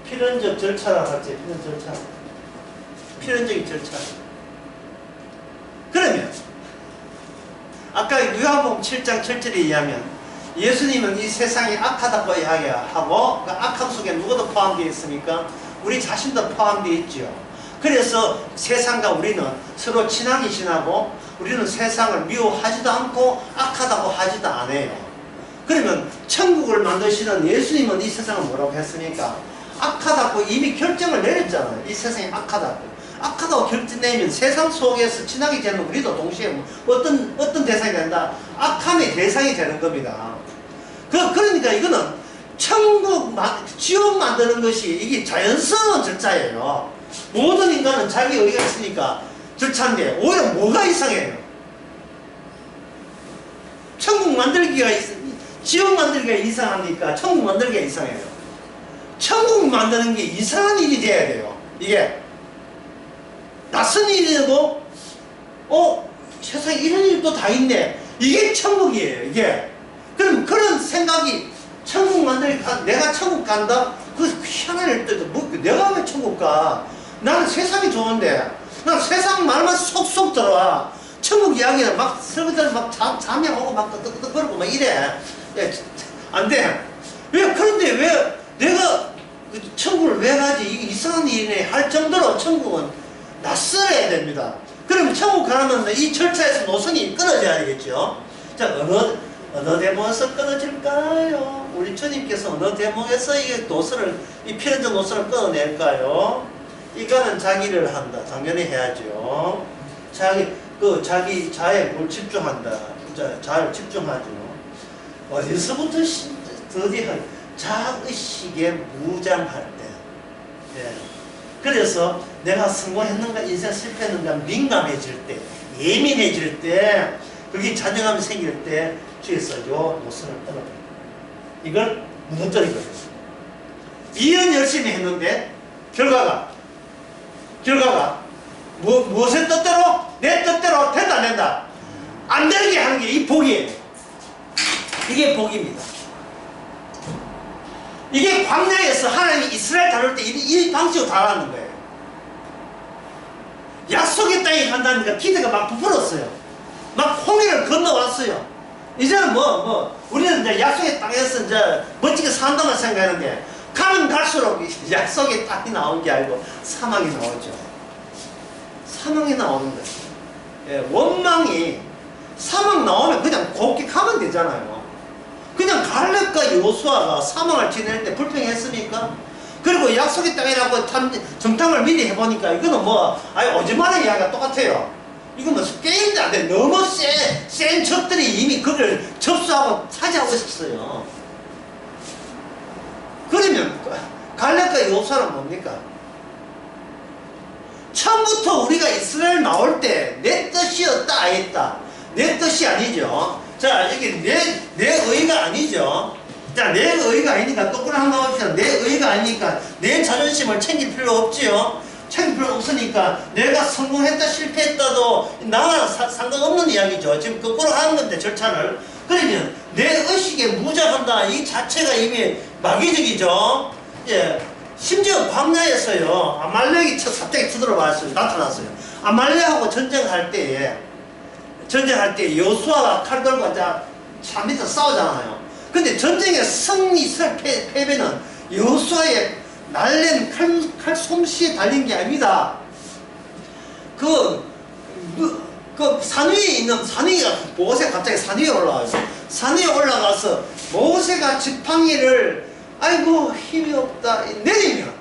필연적 절차라고 하지. 필연적인 절차. 그러면 아까 요한복음 7장 7절에 의하면 예수님은 이 세상이 악하다고 이야기하고 그 악함 속에 누구도 포함되어 있습니까? 우리 자신도 포함되어 있죠. 그래서 세상과 우리는 서로 친하게 지나고 우리는 세상을 미워하지도 않고 악하다고 하지도 않아요. 그러면 천국을 만드시는 예수님은 이 세상을 뭐라고 했습니까? 악하다고 이미 결정을 내렸잖아요. 이 세상이 악하다고. 악하다고 결정내면 세상 속에서 친하게 되는 우리도 동시에 어떤 대상이 된다? 악함의 대상이 되는 겁니다. 그러니까 이거는 지옥 만드는 것이 이게 자연스러운 절차예요. 모든 인간은 자기 의가 있으니까 절차인데 오히려 뭐가 이상해요? 천국 만들기가 지옥 만들기가 이상합니까? 천국 만들기가 이상해요. 천국 만드는 게 이상한 일이 돼야 돼요. 이게 낯선 일이고 세상에 이런 일도 다 있네. 이게 천국이에요. 이게 그럼 그런 생각이 천국 내가 천국 간다? 그것이 희한한 일들도 내가 왜 천국 가? 나는 세상이 좋은데 난 세상 말만 쏙쏙 들어와. 천국 이야기는 막 설거지를 막 잠이 오고 막 끄덕끄덕거리고 막 이래. 야, 안 돼. 그런데 왜 내가 천국을 왜 가지? 이게 이상한 일이네 할 정도로 천국은 낯설어야 됩니다. 그러면 천국 가려면 이 절차에서 노선이 끊어져야 되겠죠. 자, 어느 대목에서 끊어질까요? 우리 주님께서 어느 대목에서 이 필연적 노선을 끊어낼까요? 이거는 자기를 한다. 당연히 해야죠. 자기 자에 뭘 집중한다. 자를 집중하죠. 어디서부터 드디어 자의식에 무장할 때. 예. 그래서 내가 성공했는가 인생 실패했는가 민감해질 때, 예민해질 때, 그게 자정감이 생길 때 주에서 요 노선을 끊어버려. 이걸 무너뜨린 거예요. 일은 열심히 했는데 결과가 무엇의 뜻대로? 내 뜻대로 된다 안 된다? 안 되게 하는 게 이 복이에요. 이게 복입니다. 이게 광야에서 하나님이 이스라엘 다룰 때 이 방식으로 다루는 거예요. 약속의 땅에 간다니까 기대가 막 부풀었어요. 막 홍해를 건너왔어요. 이제는 우리는 이제 약속의 땅에서 이제 멋지게 산다만 생각하는데 가면 갈수록 약속의 땅이 나온 게 아니고 사막이 나오죠. 사막이 나오는 거예요. 예, 원망이 사막 나오면 그냥 곱게 가면 되잖아요. 그냥 갈렙과 여호수아가 사막을 지낼 때 불평했습니까? 그리고 약속의 땅이라고 정탐을 미리 해보니까 이거는 오지마는 이야기가 똑같아요. 이건 게임도 안 돼. 너무 센 적들이 이미 그걸 접수하고 차지하고 있었어요. 그러면 갈렙과 여호수아는 뭡니까? 처음부터 우리가 이스라엘 나올 때 내 뜻이었다 아니다. 내 뜻이 아니죠. 자, 이게 내 의가 아니죠. 자, 내 의가 아니니까 거꾸로 한번 봅시다. 내 의가 아니니까 내 자존심을 챙길 필요 없지요. 챙길 필요 없으니까 내가 성공했다 실패했다도 나와 상관없는 이야기죠. 지금 거꾸로 하는 건데 절차를. 그러면 내 의식에 무장한다 이 자체가 이미 마귀적이죠. 예. 심지어 광야에서요 아말렉이 갑자기 나타났어요. 아말렉하고 전쟁할 때 여호수아가 칼 들고 차 밑에서 싸우잖아요. 근데 전쟁의 승리설 패배는 여호수아의 날랜 칼 솜씨에 달린 게 아닙니다. 산 위에 있는 모세가 갑자기 산 위에 올라와요. 산 위에 올라가서 모세가 지팡이를 아이고 힘이 없다 내리면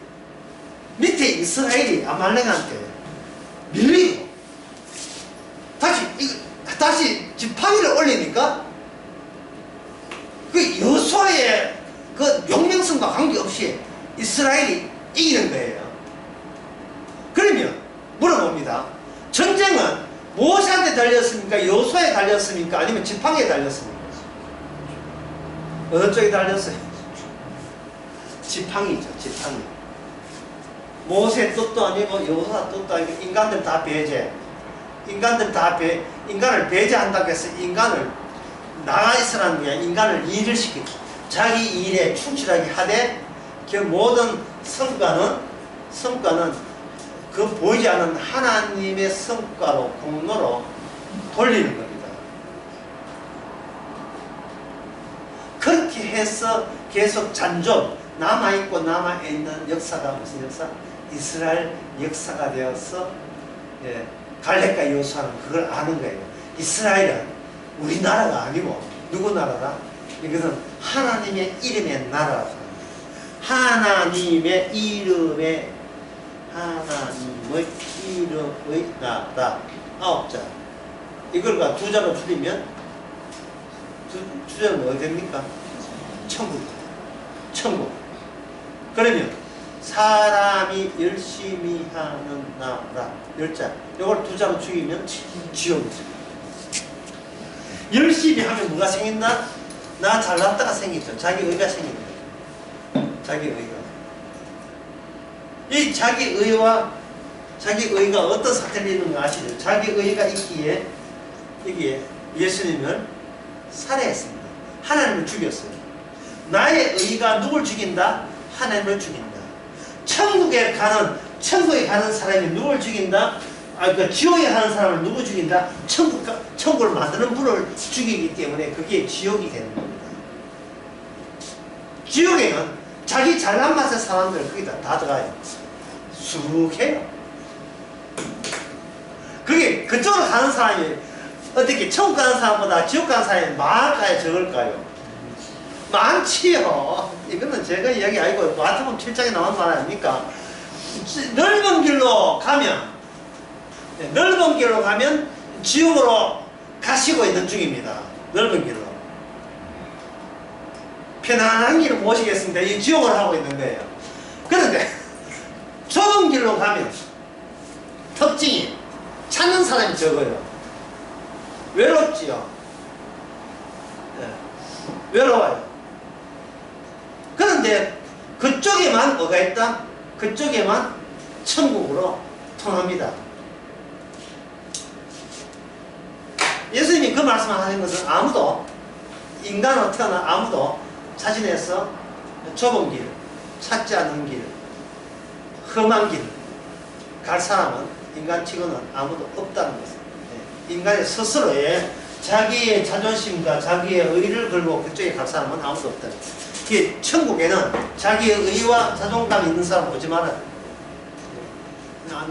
밑에 이스라엘이 아말렉한테 밀리고 다시 지팡이를 올리니까 그 여호수아의 그 용맹성과 관계없이 이스라엘이 이기는 거예요. 그러면 물어봅니다. 전쟁은 모세한테 달렸습니까? 여호수아에 달렸습니까? 아니면 지팡이에 달렸습니까? 어느 쪽에 달렸어요? 지팡이죠. 지팡이. 모세 뜻도 아니고 여호수아 뜻도 아니고 인간들 다 배제. 인간을 배제한다고 해서 인간을 나가 있으라는 게 인간을 일을 시키고 자기 일에 충실하게 하되 그 모든 성과는 그 보이지 않는 하나님의 성과로 공로로 돌리는 겁니다. 그렇게 해서 계속 잔존 남아있고 남아있는 역사가 무슨 역사? 이스라엘 역사가 되어서 예, 갈렙과 여호수아는 그걸 아는 거예요. 이스라엘은 우리나라가 아니고 누구 나라다? 이것은 하나님의 이름의 나라라고 합니다. 하나님의 이름의 나라. 9자. 이걸과 2자로 줄이면 주자는 뭐 됩니까? 천국. 천국. 그러면 사람이 열심히 하는 나라. 10자. 이걸 2자로 죽이면 지옥이죠. 열심히 하면 뭐가 생긴다? 나 잘났다가 생기죠. 자기 의가 생깁니다. 자기 의가. 이 자기 의가 어떤 사태를 이루는 거 아시죠? 자기 의가 있기에 여기에 예수님을 살해했습니다. 하나님을 죽였어요. 나의 의가 누굴 죽인다? 하나님을 죽인다. 천국에 가는 사람이 누굴 죽인다? 지옥에 가는 사람을 누구 죽인다? 천국을 만드는 분을 죽이기 때문에 그게 지옥이 되는 겁니다. 지옥에는 자기 잘난 맛의 사람들 거기다 다 들어가요. 수룩해요. 그게 그쪽으로 가는 사람이 어떻게 천국 가는 사람보다 지옥 가는 사람이 많을까요? 적을까요? 많지요. 이거는 제가 이야기 아니고 마태복음 7장에 나온 말 아닙니까? 넓은 길로 가면 지옥으로 가시고 있는 중입니다. 넓은 길로. 편안한 길을 모시겠습니다. 이 지옥을 하고 있는 거예요. 그런데 좁은 길로 가면 특징이 찾는 사람이 적어요. 외롭지요. 네. 외로워요. 그런데 그쪽에만 뭐가 있다? 그쪽에만 천국으로 통합니다. 예수님이 그 말씀을 하신 것은 인간으로 태어난 아무도 자신에서 좁은 길, 찾지 않는 길, 험한 길 갈 사람은 인간치고는 아무도 없다는 것입니다. 인간의 스스로의 자기의 자존심과 자기의 의를 걸고 그쪽에 갈 사람은 아무도 없다. 천국에는 자기의 의와 자존감이 있는 사람 오지 마라.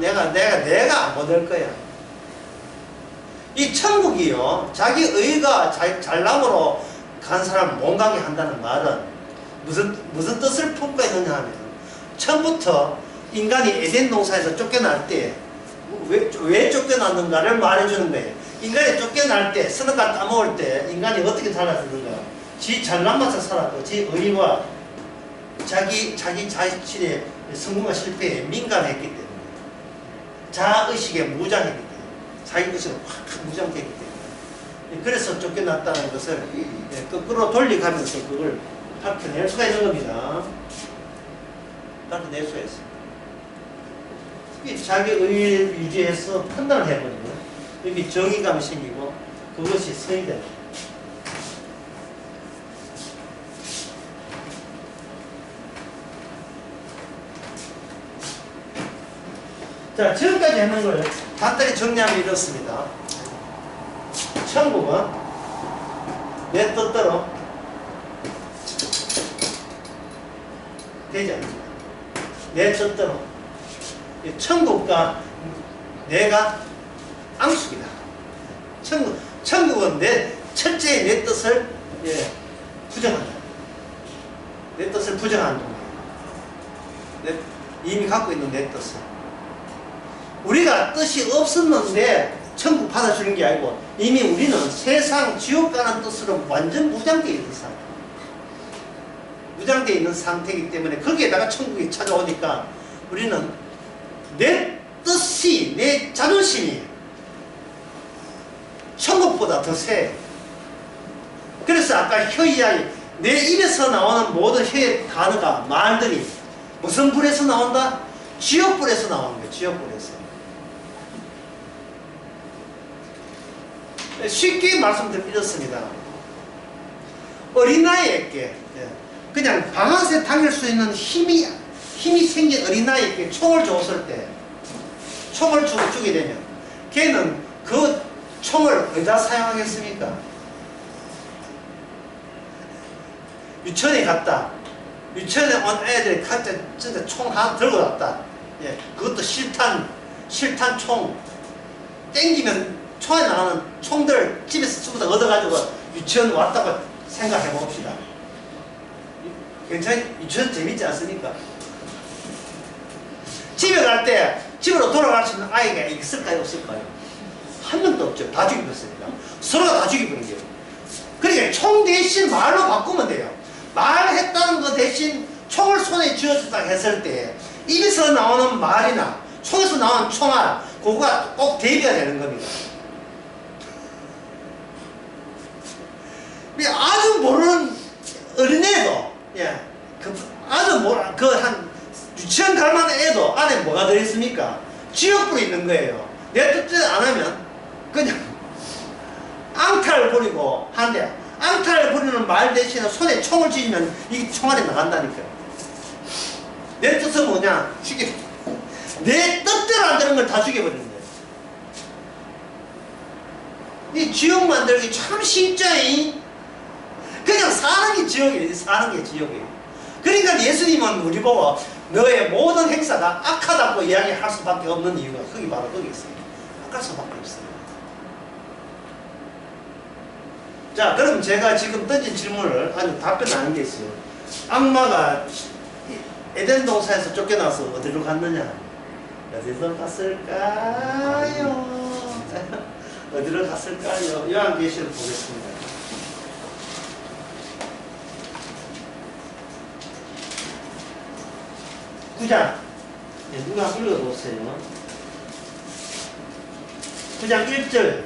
내가 못 올 거야. 이 천국이요, 자기 의가 잘남으로 간 사람을 못 가게 한다는 말은 무슨 뜻을 품고 있느냐 하면, 처음부터 인간이 에덴 동산에서 쫓겨날 때 왜 쫓겨났는가를 말해주는 거예요. 인간이 쫓겨날 때, 선악과 따먹을 때 인간이 어떻게 살았는가? 지 잘난 맛을 살았고, 지 의와 자기 자신의 성공과 실패에 민감했기 때문에, 자아의식에 무장했기 때문에, 자기 의식을 확 무장했기 때문에, 그래서 쫓겨났다는 것을 거꾸로 돌려가면서 그걸 밝혀낼 수가 있는 겁니다. 밝혀낼 수가 있어요. 자기 의를 유지해서 판단을 해버리면 여기 정의감이 생기고 그것이 성이 됩니다. 자, 지금까지 했는 걸 간단히 정리하면 이렇습니다. 천국은 내 뜻대로 되지 않습니다. 내 뜻대로. 천국과 내가 앙숙이다. 천국은 첫째의 내 뜻을 부정한다. 내 뜻을 부정하는 거예요. 이미 갖고 있는 내 뜻을. 우리가 뜻이 없었는데 천국 받아주는 게 아니고, 이미 우리는 세상 지옥 가는 뜻으로 완전 무장되어 있는 상태. 무장되어 있는 상태이기 때문에 거기에다가 천국이 찾아오니까 우리는 내 뜻이, 내 자존심이 천국보다 더 세. 그래서 아까 혀 이야기, 내 입에서 나오는 모든 혀의 단어가, 말들이 무슨 불에서 나온다? 지옥불에서 나오는 거예요. 지옥불에서. 쉽게 말씀드리면 이렇습니다. 어린아이에게 그냥 방아쇠 당길 수 있는 힘이 생긴 어린아이에게 총을 줬을 때, 총을 주게 되면 걔는 그 총을 어디다 사용하겠습니까? 유치원에 갔다. 유치원에 온 애들이 진짜 총 하나 들고 왔다. 예, 그것도 실탄 총. 땡기면 총에 나가는 총들 집에서 전부 다 얻어가지고 유치원 왔다고 생각해 봅시다. 괜찮이? 유치원 재밌지 않습니까? 집에 갈 때 집으로 돌아갈 수 있는 아이가 있을까요? 없을까요? 한 명도 없죠. 다 죽여버렸습니다. 서로가 다 죽여버린 거예요. 그러니까 총 대신 말로 바꾸면 돼요. 말했다는 거 대신 총을 손에 쥐어줬다 했을 때 입에서 나오는 말이나 총에서 나오는 총알 그거가 꼭 대비가 되는 겁니다. 아주 모르는 어린애도 예, 아주 한 유치원 갈 만한 애도 안에 뭐가 들어있습니까? 지역불이 있는 거예요. 내 뜻대로 안 하면 그냥 앙탈을 부리고 한데 앙탈을 부리는 말 대신에 손에 총을 쥐면 이 총알이 나간다니까요. 내 뜻은 뭐냐? 내 뜻대로 안 되는 걸 다 죽여버리는 거예요. 이 지역 만들기 참 쉽죠잉? 그냥 사는 게 지역이에요. 사는 게 지역이에요. 그러니까 예수님은 우리 보고 너의 모든 행사가 악하다고 이야기할 수밖에 없는 이유가 거기 바로 거기 있어요. 악할 수밖에 없어요. 자, 그럼 제가 지금 던진 질문을 아주 답변 하는 게 있어요. 악마가 에덴 동산에서 쫓겨나서 어디로 갔느냐? 어디로 갔을까요? 어디로 갔을까요? 요한계시를 보겠습니다. 구장 네, 누가 읽어보세요. 9장 1절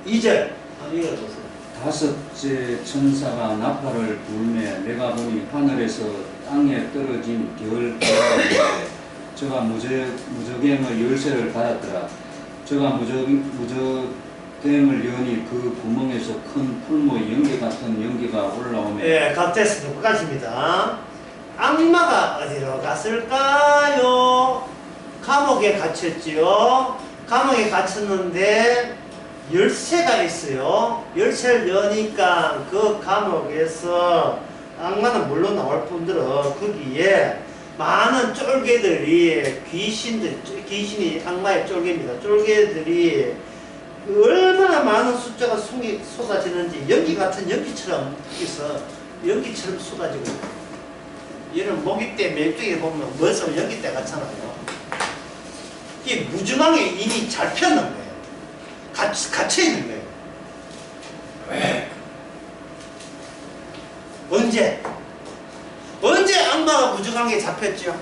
2절 읽어보세요. 다섯째 천사가 나팔을 불매 내가 보니 하늘에서 땅에 떨어진 겨울 가운데 저가 무저갱의 열쇠를 받았더라. 저가 무저갱을 여니 그 구멍에서 큰 풀무의 연기 같은 연기가 올라오며 예, 각됐습니다. 끝까지입니다. 악마가 어디로 갔을까요? 감옥에 갇혔지요. 감옥에 갇혔는데 열쇠가 있어요. 열쇠를 여니까 그 감옥에서 악마는 물론 나올 뿐더러 거기에 많은 쫄개들이 귀신이 악마의 쫄개입니다. 쫄개들이 얼마나 많은 숫자가 쏟아지는지 연기 같은 연기처럼 여기서 연기처럼 쏟아지고 있어요. 얘는 모기떼, 멜뚜기 보면 머릿속에 연기떼 같잖아요. 이게 무중앙에 이미 잘 폈는 거예요. 갇혀있는 거예요. 왜? 언제 악마가 무중앙에 잡혔죠?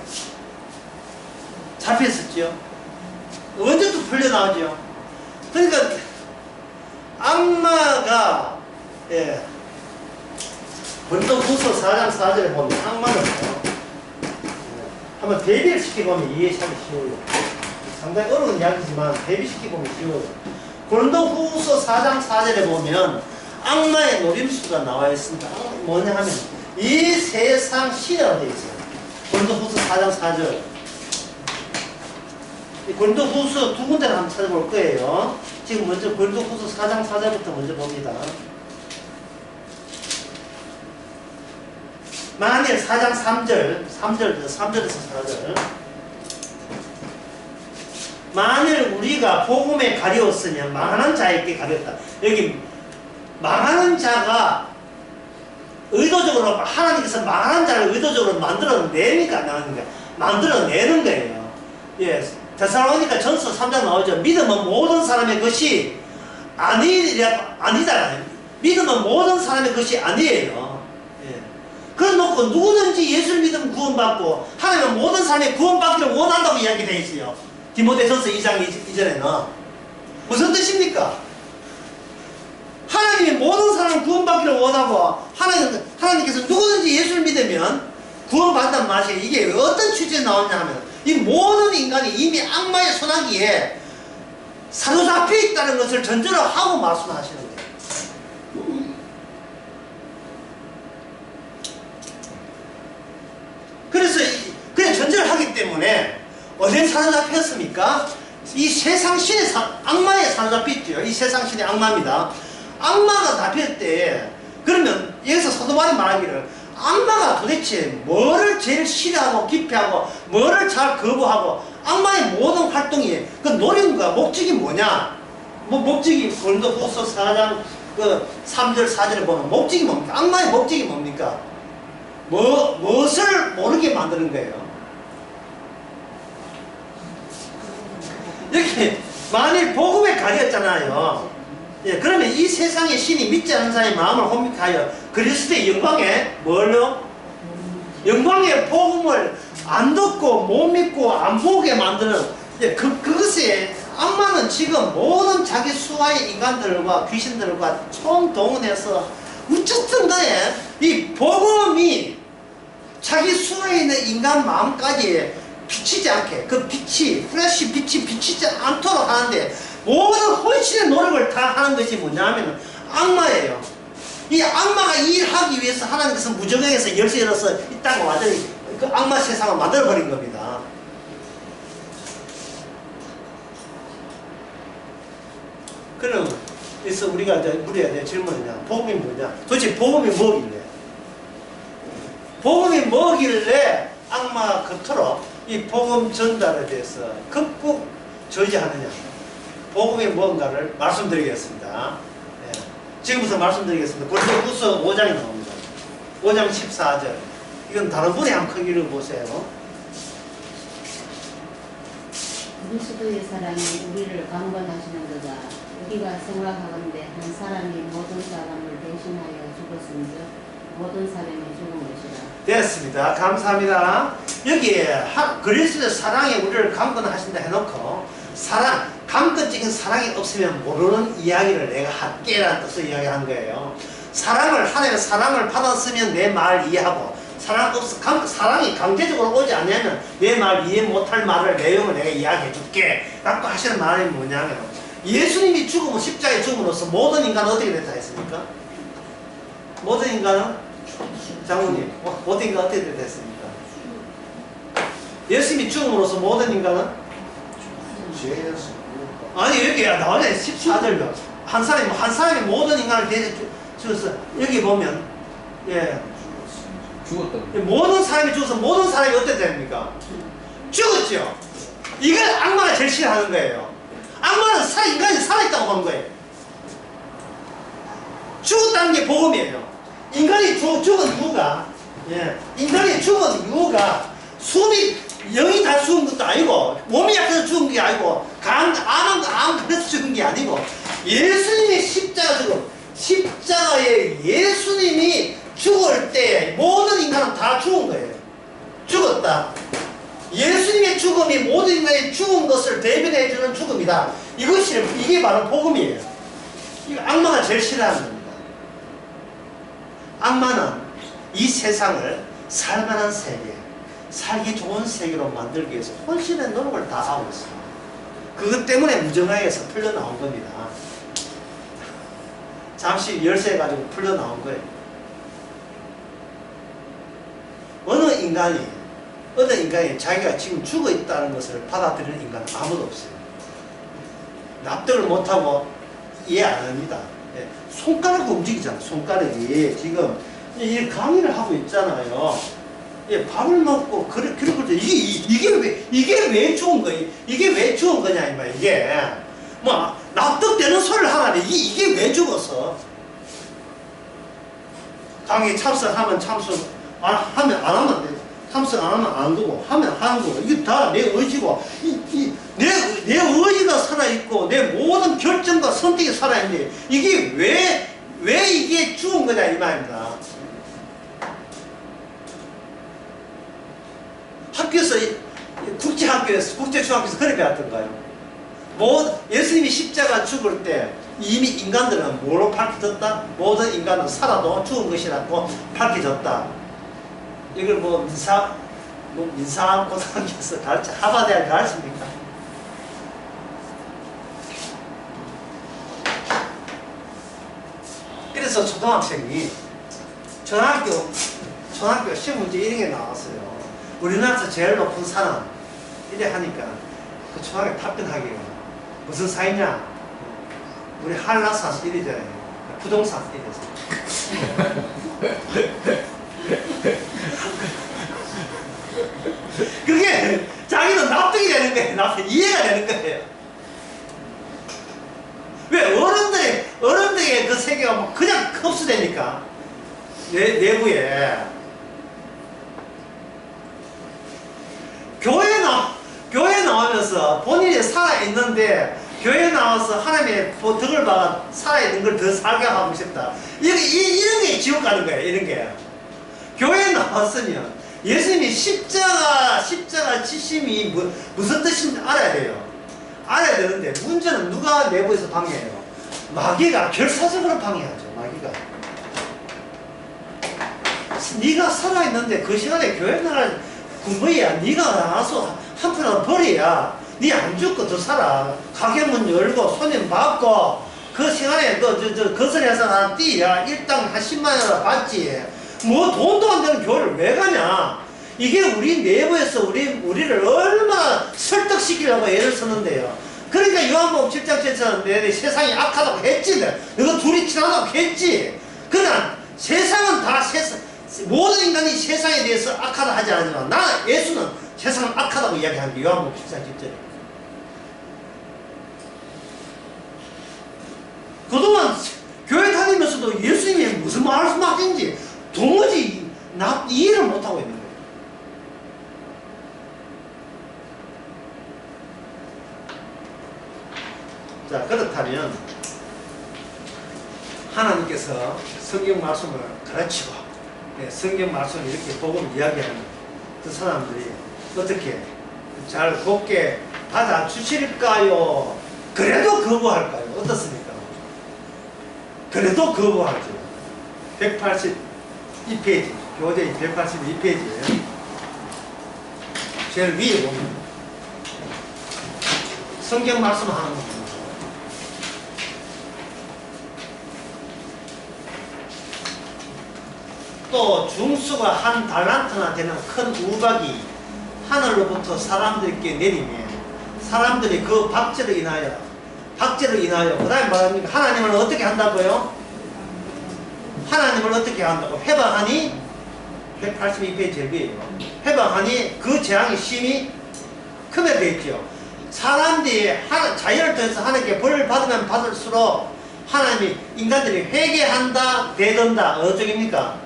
잡혔었죠? 언제 또 풀려나오죠? 그러니까 악마가 예, 본도후서 4장 4절에 보면 악마는 한번 대비를 시켜보면 이해하기 쉬워요. 상당히 어려운 이야기지만 대비시켜보면 쉬워요. 고린도후서 4장 4절에 보면 악마의 노림수가 나와 있습니다. 뭐냐 하면 이 세상 신이라고 되어 있어요. 고린도후서 4장 4절. 고린도후서 두 군데를 한번 찾아볼 거예요. 지금 먼저 고린도후서 4장 4절부터 먼저 봅니다. 만일 4장 3절에서 4절. 만일 우리가 복음에 가려웠으면 망하는 자에게 가렸다. 여기 망하는 자가 의도적으로 하나님께서 망하는 자를 의도적으로 만들어내니까 나오는 거예요. 만들어내는 거예요. 예, 데살로니가 전서 3장 나오죠. 믿음은 모든 사람의 것이 아니잖아요. 믿음은 모든 사람의 것이 아니에요. 그래 놓고 누구든지 예수를 믿으면 구원받고 하나님은 모든 사람이 구원받기를 원한다고 이야기되어 있어요. 디모데전서 2장 이전에는 무슨 뜻입니까? 하나님이 모든 사람을 구원받기를 원하고 하나님께서 누구든지 예수를 믿으면 구원받는다는 말이 이게 어떤 취지에 나오냐 하면 이 모든 인간이 이미 악마의 손아귀에 사로잡혀 있다는 것을 전제로 하고 말씀하시는 거예요. 그래서 그냥 전제를 하기 때문에 어디에 사로잡혔습니까? 이 세상 신의 악마에 사로잡혔죠. 이 세상 신의 악마입니다. 악마가 잡힐 때 그러면 여기서 사도 바울이 말하기를 악마가 도대체 뭐를 제일 싫어하고 기피하고 뭐를 잘 거부하고 악마의 모든 활동이 그 노력과 목적이 뭐냐? 뭐 목적이 고린도후서 4장 그 3절 4절에 보면 목적이 뭡니까? 악마의 목적이 뭡니까? 무엇을 모르게 만드는 거예요. 여기 만일 복음에 가렸잖아요. 예, 그러면 이 세상의 신이 믿지 않는 사람의 마음을 혼미하여 그리스도의 영광에 뭘로? 영광의 복음을 안 듣고 못 믿고 안 보게 만드는, 예, 그것에 악마는 지금 모든 자기 수하의 인간들과 귀신들과 총동원해서 어쨌든 간에 이 복음이 자기 수하에 있는 인간 마음까지 비치지 않게, 그 빛이 플래시 빛이 비치지 않도록 하는데 모든 헌신의 노력을 다 하는 것이 뭐냐면 악마예요. 이 악마가 이 일을 하기 위해서 하나님께서 무정행에서 열쇠 열어서 이 땅을 완전히 그 악마 세상을 만들어버린 겁니다. 그럼 그래서 우리가 이제 물어야 될 질문이냐, 복음이 뭐냐? 도대체 복음이 뭐길래? 복음이 뭐길래 악마가 그토록 이 복음 전달에 대해서 극구 저지하느냐? 복음이 뭔가를 말씀드리겠습니다. 예. 지금부터 말씀드리겠습니다. 고린도후서 5장이 나옵니다. 5장 14절. 이건 다른 분이 한번 크게 읽어보세요. 그리스도의 사랑이 우리를 강건하시는 거다. 우리가 생각하건대 한 사람이 모든 사람을 대신하여 죽었은즉 모든 사람이 죽은 것이라. 됐습니다. 감사합니다. 여기에 그리스도의 사랑이 우리를 강건하신다 해놓고 사랑, 강건적인 사랑이 없으면 모르는 이야기를 내가 할게라는 뜻으로 이야기한 거예요. 하나님의 사랑을 받았으면 내 말 이해하고 사랑이 강제적으로 오지 않으면 내 말 이해 못할 말을 내용을 내가 이야기해 줄게 라고 하시는 말이 뭐냐면 예수님이 죽으면 십자가에 죽음으로써 모든 인간은 어떻게 됐다 했습니까? 모든 인간은 장모님 모든 인간은 어떻게 됐습니까? 예수님이 죽음으로써 모든 인간은 아니 여기 나오네 14절면 한 사람이 모든 인간을 대해 죽었어. 여기 보면 예 죽었다. 모든 사람이 죽어서 모든 사람이 어떻게 됩니까? 죽었죠. 이걸 악마가 제일 싫어하는 거예요. 악마는 인간이 살아있다고 보는 거예요. 죽었다는 게 복음이에요. 인간이 죽은 이유가 인간이 죽은 이유가 숨이 영이 다 죽은 것도 아니고 몸이 약해서 죽은 게 아니고 암 그래서 죽은 게 아니고 예수님의 십자가에 예수님이 죽을 때 모든 인간은 다 죽은 거예요. 죽었다. 예수님의 죽음이 모든 인간의 죽은 것을 대변해주는 죽음이다. 이게 바로 복음이에요. 이거 악마가 제일 싫어하는 겁니다. 악마는 이 세상을 살만한 세계, 살기 좋은 세계로 만들기 위해서 혼신의 노력을 다 하고 있어요. 그것 때문에 무정하에서 풀려나온 겁니다. 잠시 열쇠해가지고 풀려나온 거예요. 어느 인간이 자기가 지금 죽어 있다는 것을 받아들이는 인간은 아무도 없어요. 납득을 못하고 이해 안 합니다. 예. 손가락이 움직이잖아. 손가락이 지금 이 강의를 하고 있잖아요. 예, 밥을 먹고 그리고 이게 왜 좋은 거예요? 이게 왜 좋은 거냐 이 말. 이게 뭐 납득되는 소리를 하라니 이게 왜 죽었어? 강의 참석하면 참석 하면 안 하면 안 돼. 참석 안 하면 안 되고 하면 하는 거고 이게 다 내 의지고 내 의지가 살아있고 내 모든 결정과 선택이 살아있는데 이게 왜 이게 죽은 거냐 이 말입니다. 학교에서 국제중학교에서 그렇게 배웠던가요? 예수님이 십자가 죽을 때 이미 인간들은 뭐로 밝혀졌다? 모든 인간은 살아도 죽은 것이라고 밝혀졌다. 이걸 민사고등학교에서 하버드대학 가르칩니까? 그래서 초등학생이 초등학교 시험 문제 이런 게 나왔어요. 우리나라에서 제일 높은 산은 이래 하니까 그 초등학교 답변하기가 무슨 산이냐? 우리 한라산 이래잖아요. 부동산 이래서. 되는 거예요. 나도 이해가 되는 거예요. 왜 어른들의 그 세계가 막 그냥 흡수되니까 내부에 교회 나오면서 본인이 살아있는데 교회 나와서 하나님의 덕을 받아 살아있는 걸 더 살게 하고 싶다. 이런 게 지옥 가는 거예요. 이런 게. 교회에 나왔으면 예수님이 십자가 지심이 무슨 뜻인지 알아야 돼요. 알아야 되는데 문제는 누가 내부에서 방해해요? 마귀가 결사적으로 방해하죠. 마귀가. 네가 살아있는데 그 시간에 교회 나갈 군부야. 네가 나와서 한푼이라도 벌어야 네 안 죽고 더 살아. 가게 문 열고 손님 받고 그 시간에 너 거슬해서 나 뛰야. 일당 한 10만 원이라도 받지. 뭐 돈도 안 되는 교회를 왜 가냐. 이게 우리 내부에서 우리를 얼마나 설득시키려고 애를 쓰는데요. 그러니까 요한복음 7장 7절 내 세상이 악하다고 했지. 너가 둘이 친하다고 했지. 그러나 세상은 다 모든 인간이 세상에 대해서 악하다 하지 않지만 예수는 세상은 악하다고 이야기하는 게 요한복음 7장 7절입니다. 그동안 교회 다니면서도 예수님이 무슨 말씀하신지 도무지 이해를 못하고 있는 거예요. 자, 그렇다면 하나님께서 성경 말씀을 가르치고 성경 말씀을 이렇게 복음을 이야기하는 그 사람들이 어떻게 잘 곱게 받아주실까요? 그래도 거부할까요? 어떻습니까? 그래도 거부하죠. 182페이지 교재 182페이지에 제일 위에 보면 성경 말씀하는 겁니다. 또 중수가 한 달란트나 되는 큰 우박이 하늘로부터 사람들에게 내리면 사람들이 그 박제로 인하여 그 다음에 말합니까? 하나님을 어떻게 한다고요? 하나님을 어떻게 한다고? 회방하니 182페이지 제일 위에요. 회방하니 그 재앙이 심히 크게 되어 있죠. 사람들이 자연을 통해서 하나님께 벌을 받으면 받을수록 하나님이 인간들이 회개한다 되던다. 어쩌입니까?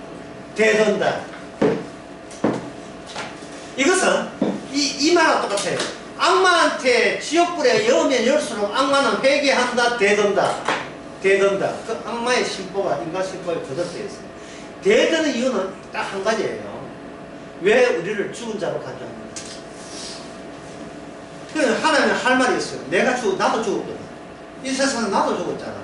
되던다. 이것은 이 말과 똑같아요. 악마한테 지옥불에 여우면 열수록 악마는 회개한다 되던다. 그 악마의 심보가 인간 심보에 거듭되어 있어요. 되드는 이유는 딱 한 가지예요. 왜 우리를 죽은 자로 간주합니까? 그래서 하나님은 할 말이 있어요. 나도 죽었거든. 이 세상에 나도 죽었잖아.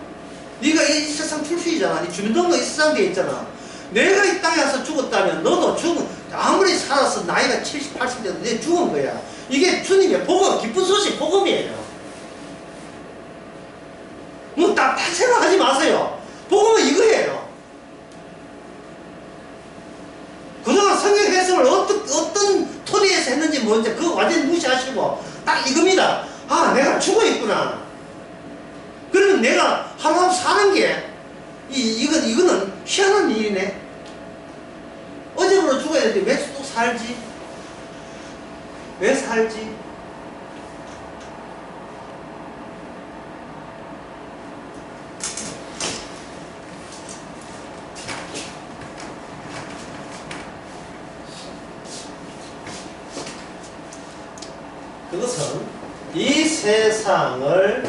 네가 이 세상 출신이잖아. 네 주민등록 이 세상 돼 있잖아. 내가 이 땅에 와서 죽었다면 너도 아무리 살아서 나이가 70, 80 돼도 내 죽은 거야. 이게 주님의 복음, 기쁜 소식 복음이에요. 뭐 딱 생각하지 마세요. 복음은 이거예요. 그동안 성경 해석을 어떤 토대에서 했는지 모르는데 그거 완전히 무시하시고 딱 이겁니다. 아, 내가 죽어 있구나. 그러면 내가 하루하루 사는 게 이거는 희한한 일이네. 어제부로 죽어야 되는데 왜 또 살지? 왜 살지? 그것은 이 세상을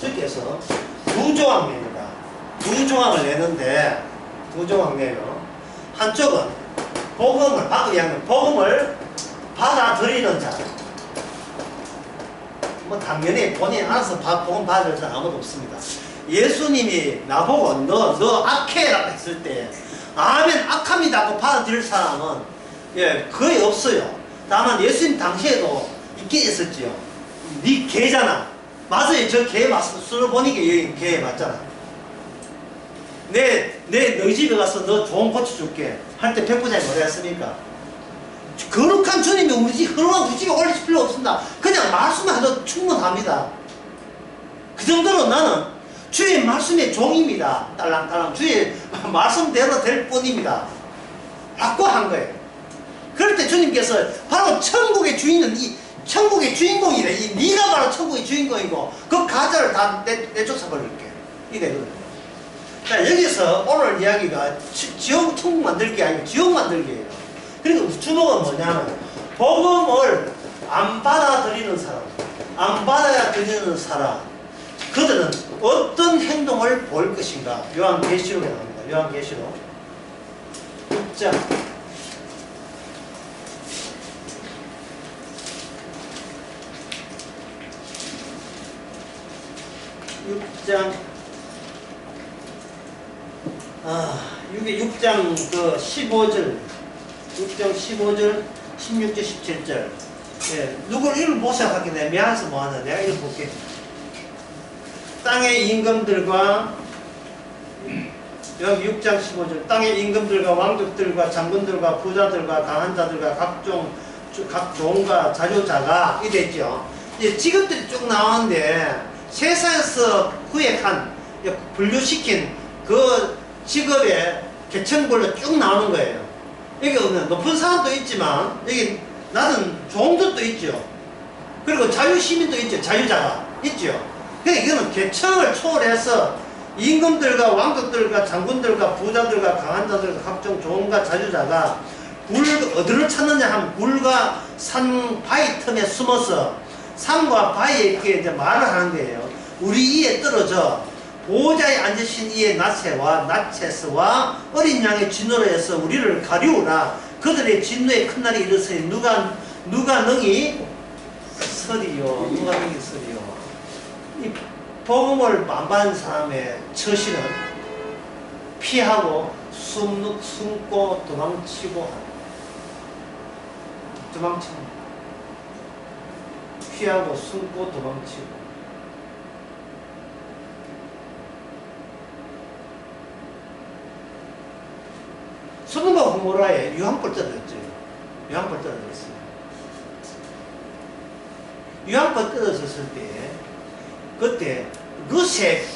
주께서 두 조각 냅니다. 두 조각을 내는데 두 조각 내요. 한쪽은 복음을 받아들이는 자. 뭐 당연히 본인이 알아서 복음 받을 자는 아무도 없습니다. 예수님이 나보고 너 악해라고 했을 때 아멘 악합니다고 받아들일 사람은 거의 없어요. 다만 예수님 당시에도 있긴 있었지요. 네 개잖아. 맞아요. 저 개 맞어. 술을 보니까 여기 개 맞잖아. 너희 집에 가서 너 좋은 고추 줄게 할 때 백부장이 뭐라 했습니까? 거룩한 주님이 우리 집에 올리실 필요 없습니다. 그냥 말씀만 해도 충분합니다. 그 정도로 나는 주의 말씀의 종입니다. 딸랑딸랑 주의 말씀대로 될 뿐입니다. 라고 한 거예요. 그럴 때 주님께서 바로 천국의 주인은 천국의 주인공이래. 네가 바로 천국의 주인공이고 그 가짜를 다 내쫓아 버릴게. 이래거든요. 자, 여기서 오늘 이야기가 지옥 천국 만들기 아니고 지옥 만들기예요. 그러니까 주목은 뭐냐면 복음을 안 받아들이는 사람, 안 받아야 들리는 사람, 그들은 어떤 행동을 보일 것인가. 요한계시록에 나옵니다. 요한계시록 6장 6장 그 15절, 6장 15절, 16절, 17절. 예, 누굴 읽어보셔야 하겠네. 미안해서 뭐하나. 내가 읽어볼게. 땅의 임금들과, 여기 6장 15절. 땅의 임금들과 왕족들과 장군들과 부자들과 강한 자들과 각 종과 자주자가 이래 있죠. 이제 직업들이 쭉 나오는데 세상에서 구획한, 분류시킨 그 직업의 계층별로 쭉 나오는 거예요. 여기 보면 높은 사람도 있지만 여기 낮은 종족도 있죠. 그리고 자유시민도 있죠. 자유자가 있죠. 그러니까 이거는 계층을 초월해서 임금들과 왕족들과 장군들과 부자들과 강한 자들과 각종 종과 자유자가 어디를 찾느냐 하면 굴과 산 바위 틈에 숨어서 산과 바위에 이제 말을 하는 거예요. 우리 이에 떨어져 보호자에 앉으신 이의 나체와 나체스와 어린 양의 진노로 해서 우리를 가리우라. 그들의 진노의 큰 날이 이르으니 누가 능히 서리요. 누가 능히 서리요. 이 복음을 안 받은 사람의 처신은 피하고 숨고 도망치고 피하고 숨고 도망치고. 소돔과 고모라에 유황불 떨어졌죠. 유황불 떨어졌어요. 유황불 떨어졌을 때 그때 롯의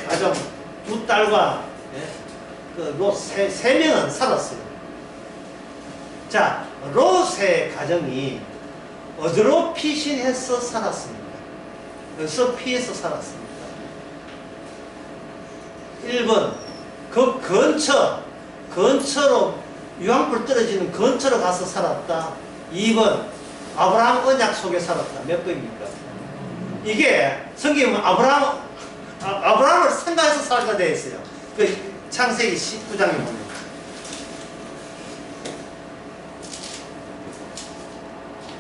가정 두 딸과 롯 세 명은 살았어요. 자, 롯의 가정이 어디로 피신해서 살았습니까? 어디서 피해서 살았습니까? 1번 그 근처로 유황불 떨어지는 근처로 가서 살았다. 2번 아브라함 언약 속에 살았다. 몇 번입니까? 이게 성경에 아브라함을 생각해서 살게 되어 있어요. 그 창세기 19장에 보면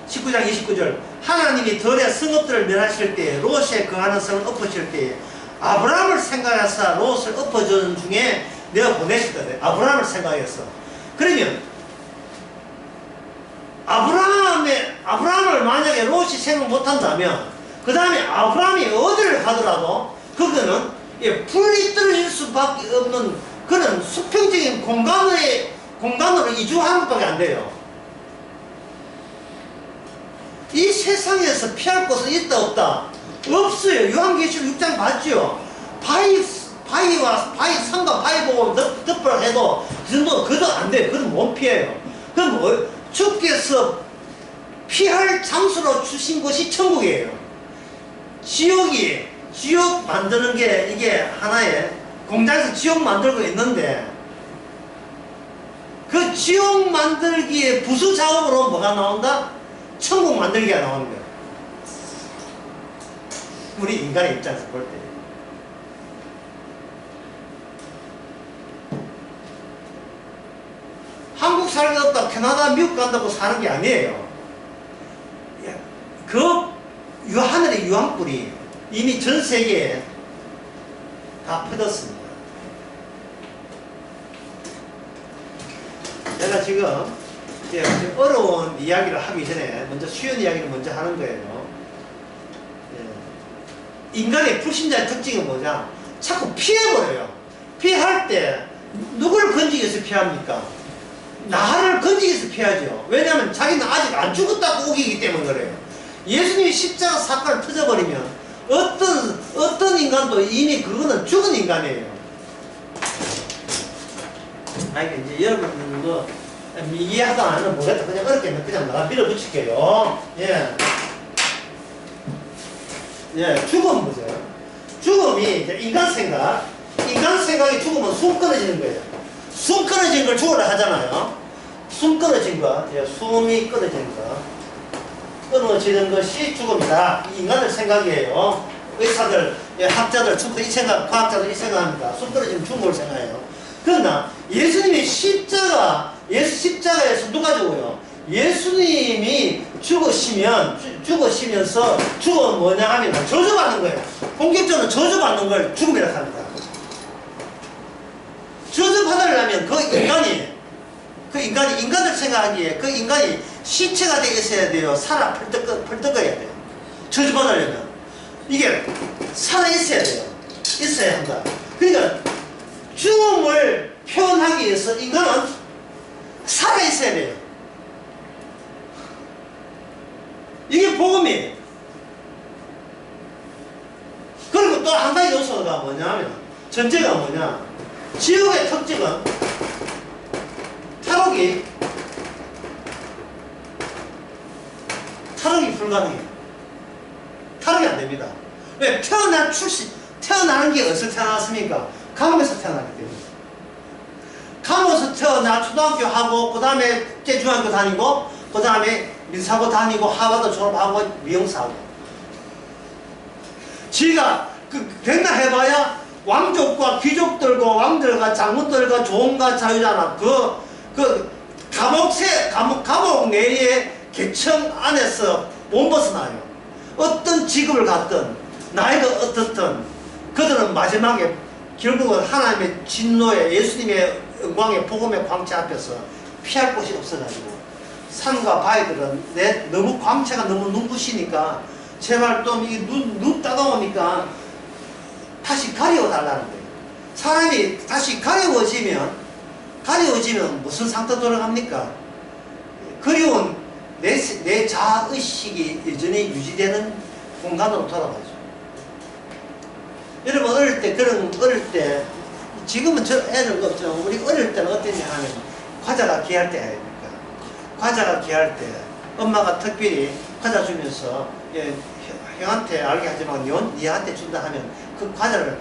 19장 29절 하나님이 들의 성읍들을 멸하실 때에 롯에 거하는 성을 엎으실 때에 아브라함을 생각해서 롯을 엎어주는 중에 내가 보내실 거다. 아브라함을 생각해서. 그러면 아브라함을 만약에 롯이 생각 못한다면 그 다음에 아브라함이 어디를 가더라도 그거는 불이 떨어질 수밖에 없는 그런 수평적인 공간으로 이주하는 것밖에 안 돼요. 이 세상에서 피할 곳은 있다 없다? 없어요. 요한계시록 6장 봤죠? 산과 바위 보고 덮으라 해도 그 정도, 그도 안 돼요. 그건 못 피해요. 그럼 주께서 피할 장소로 주신 곳이 천국이에요. 지옥 만드는 게 이게 하나의 공장에서 지옥 만들고 있는데 그 지옥 만들기에 부수 작업으로 뭐가 나온다? 천국 만들기가 나오는 거예요. 우리 인간의 입장에서 볼 때. 한국 살겠다, 캐나다, 미국 간다고 사는 게 아니에요. 그 하늘의 유황불이 이미 전 세계에 다 퍼졌습니다. 제가 지금 어려운 이야기를 하기 전에 먼저 쉬운 이야기를 먼저 하는 거예요. 인간의 불신자의 특징은 뭐냐? 자꾸 피해버려요. 피할 때 누굴 건지기 위해서 피합니까? 나를 건지기 위해서 피하죠. 왜냐하면 자기는 아직 안 죽었다고 우기기 때문에 그래요. 예수님이 십자가 사건을 터져버리면 어떤 인간도 이미 그거는 죽은 인간이에요. 이제 여러분 뭐 이해하다 안 하면 모르겠다. 그냥 어렵게 그냥 나가 밀어붙일게요. 예. 예, 죽음 보세요. 죽음이 이제 인간 생각이 죽으면 숨 끊어지는 거예요. 숨 끊어진 걸 죽으라 하잖아요. 숨 끊어진 거, 예, 숨이 끊어진 거. 끊어지는 것이 죽음이다. 이 인간들 생각이에요. 의사들, 예, 학자들, 전부 이 생각, 과학자들 이 생각합니다. 숨 끊어지면 죽음을 생각해요. 그러나 예수님이 십자가에서 누가 죽어요? 예수님이 죽으시면서 죽음은 뭐냐 하면 저주받는 거예요. 본격적으로 저주받는 걸 죽음이라고 합니다. 저주받으려면 인간들 생각하기에 그 인간이 시체가 되어 있어야 돼요. 살아 펄떡거려야 돼요. 저주받으려면. 이게 살아있어야 돼요. 있어야 한다. 그러니까 죽음을 표현하기 위해서 인간은 살아있어야 돼요. 이게 복음이에요. 그리고 또 한 가지 요소가 뭐냐 하면 전제가 뭐냐, 지옥의 특징은 탈옥이 불가능해요. 탈옥이 안 됩니다. 왜? 태어나는 게 어디서 태어났습니까? 감옥에서 태어나기 때문에. 감옥에서 태어나 초등학교 하고, 그 다음에 국제중학교 다니고, 그 다음에 민사고 다니고, 하버드 졸업하고, 미용사하고. 지가 백날 해봐야 왕족과 귀족들과 왕들과 장군들과 종과 자유잖아. 감옥 내의 계층 안에서 못 벗어나요. 어떤 직업을 갖든 나이가 어떻든 그들은 마지막에 결국은 하나님의 진노에, 예수님의 영광의 복음의 광채 앞에서 피할 곳이 없어가지고, 산과 바위들은 너무 광채가 너무 눈부시니까 제발 좀 이 눈 따가우니까 다시 가려워달라는 거예요. 사람이 다시 가려워지면 무슨 상태 돌아갑니까? 그리운 내 자아의식이 여전히 유지되는 공간으로 돌아가죠. 여러분 어릴 때 지금은 저 애들 없죠. 우리 어릴 때는 어땠냐 하면 과자가 귀할 때 아닙니까? 과자가 귀할 때 엄마가 특별히 과자 주면서, 예, 형한테 알게 하지만 니한테 준다 하면 그 과자를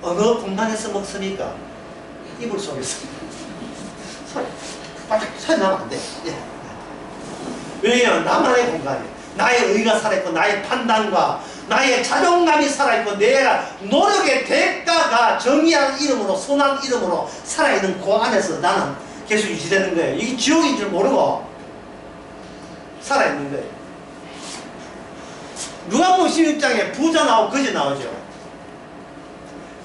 어느 공간에서 먹습니까? 이불 속에서. 소리 나면 안 돼. 예. 왜냐면 나만의 공간이에요. 나의 의가 살아있고, 나의 판단과 나의 자존감이 살아있고, 내가 노력의 대가가 정의한 이름으로, 선한 이름으로 살아있는 그 안에서 나는 계속 유지되는 거예요. 이게 지옥인 줄 모르고 살아있는 거예요. 누가복음 16장에 부자 나오고 거지 나오죠.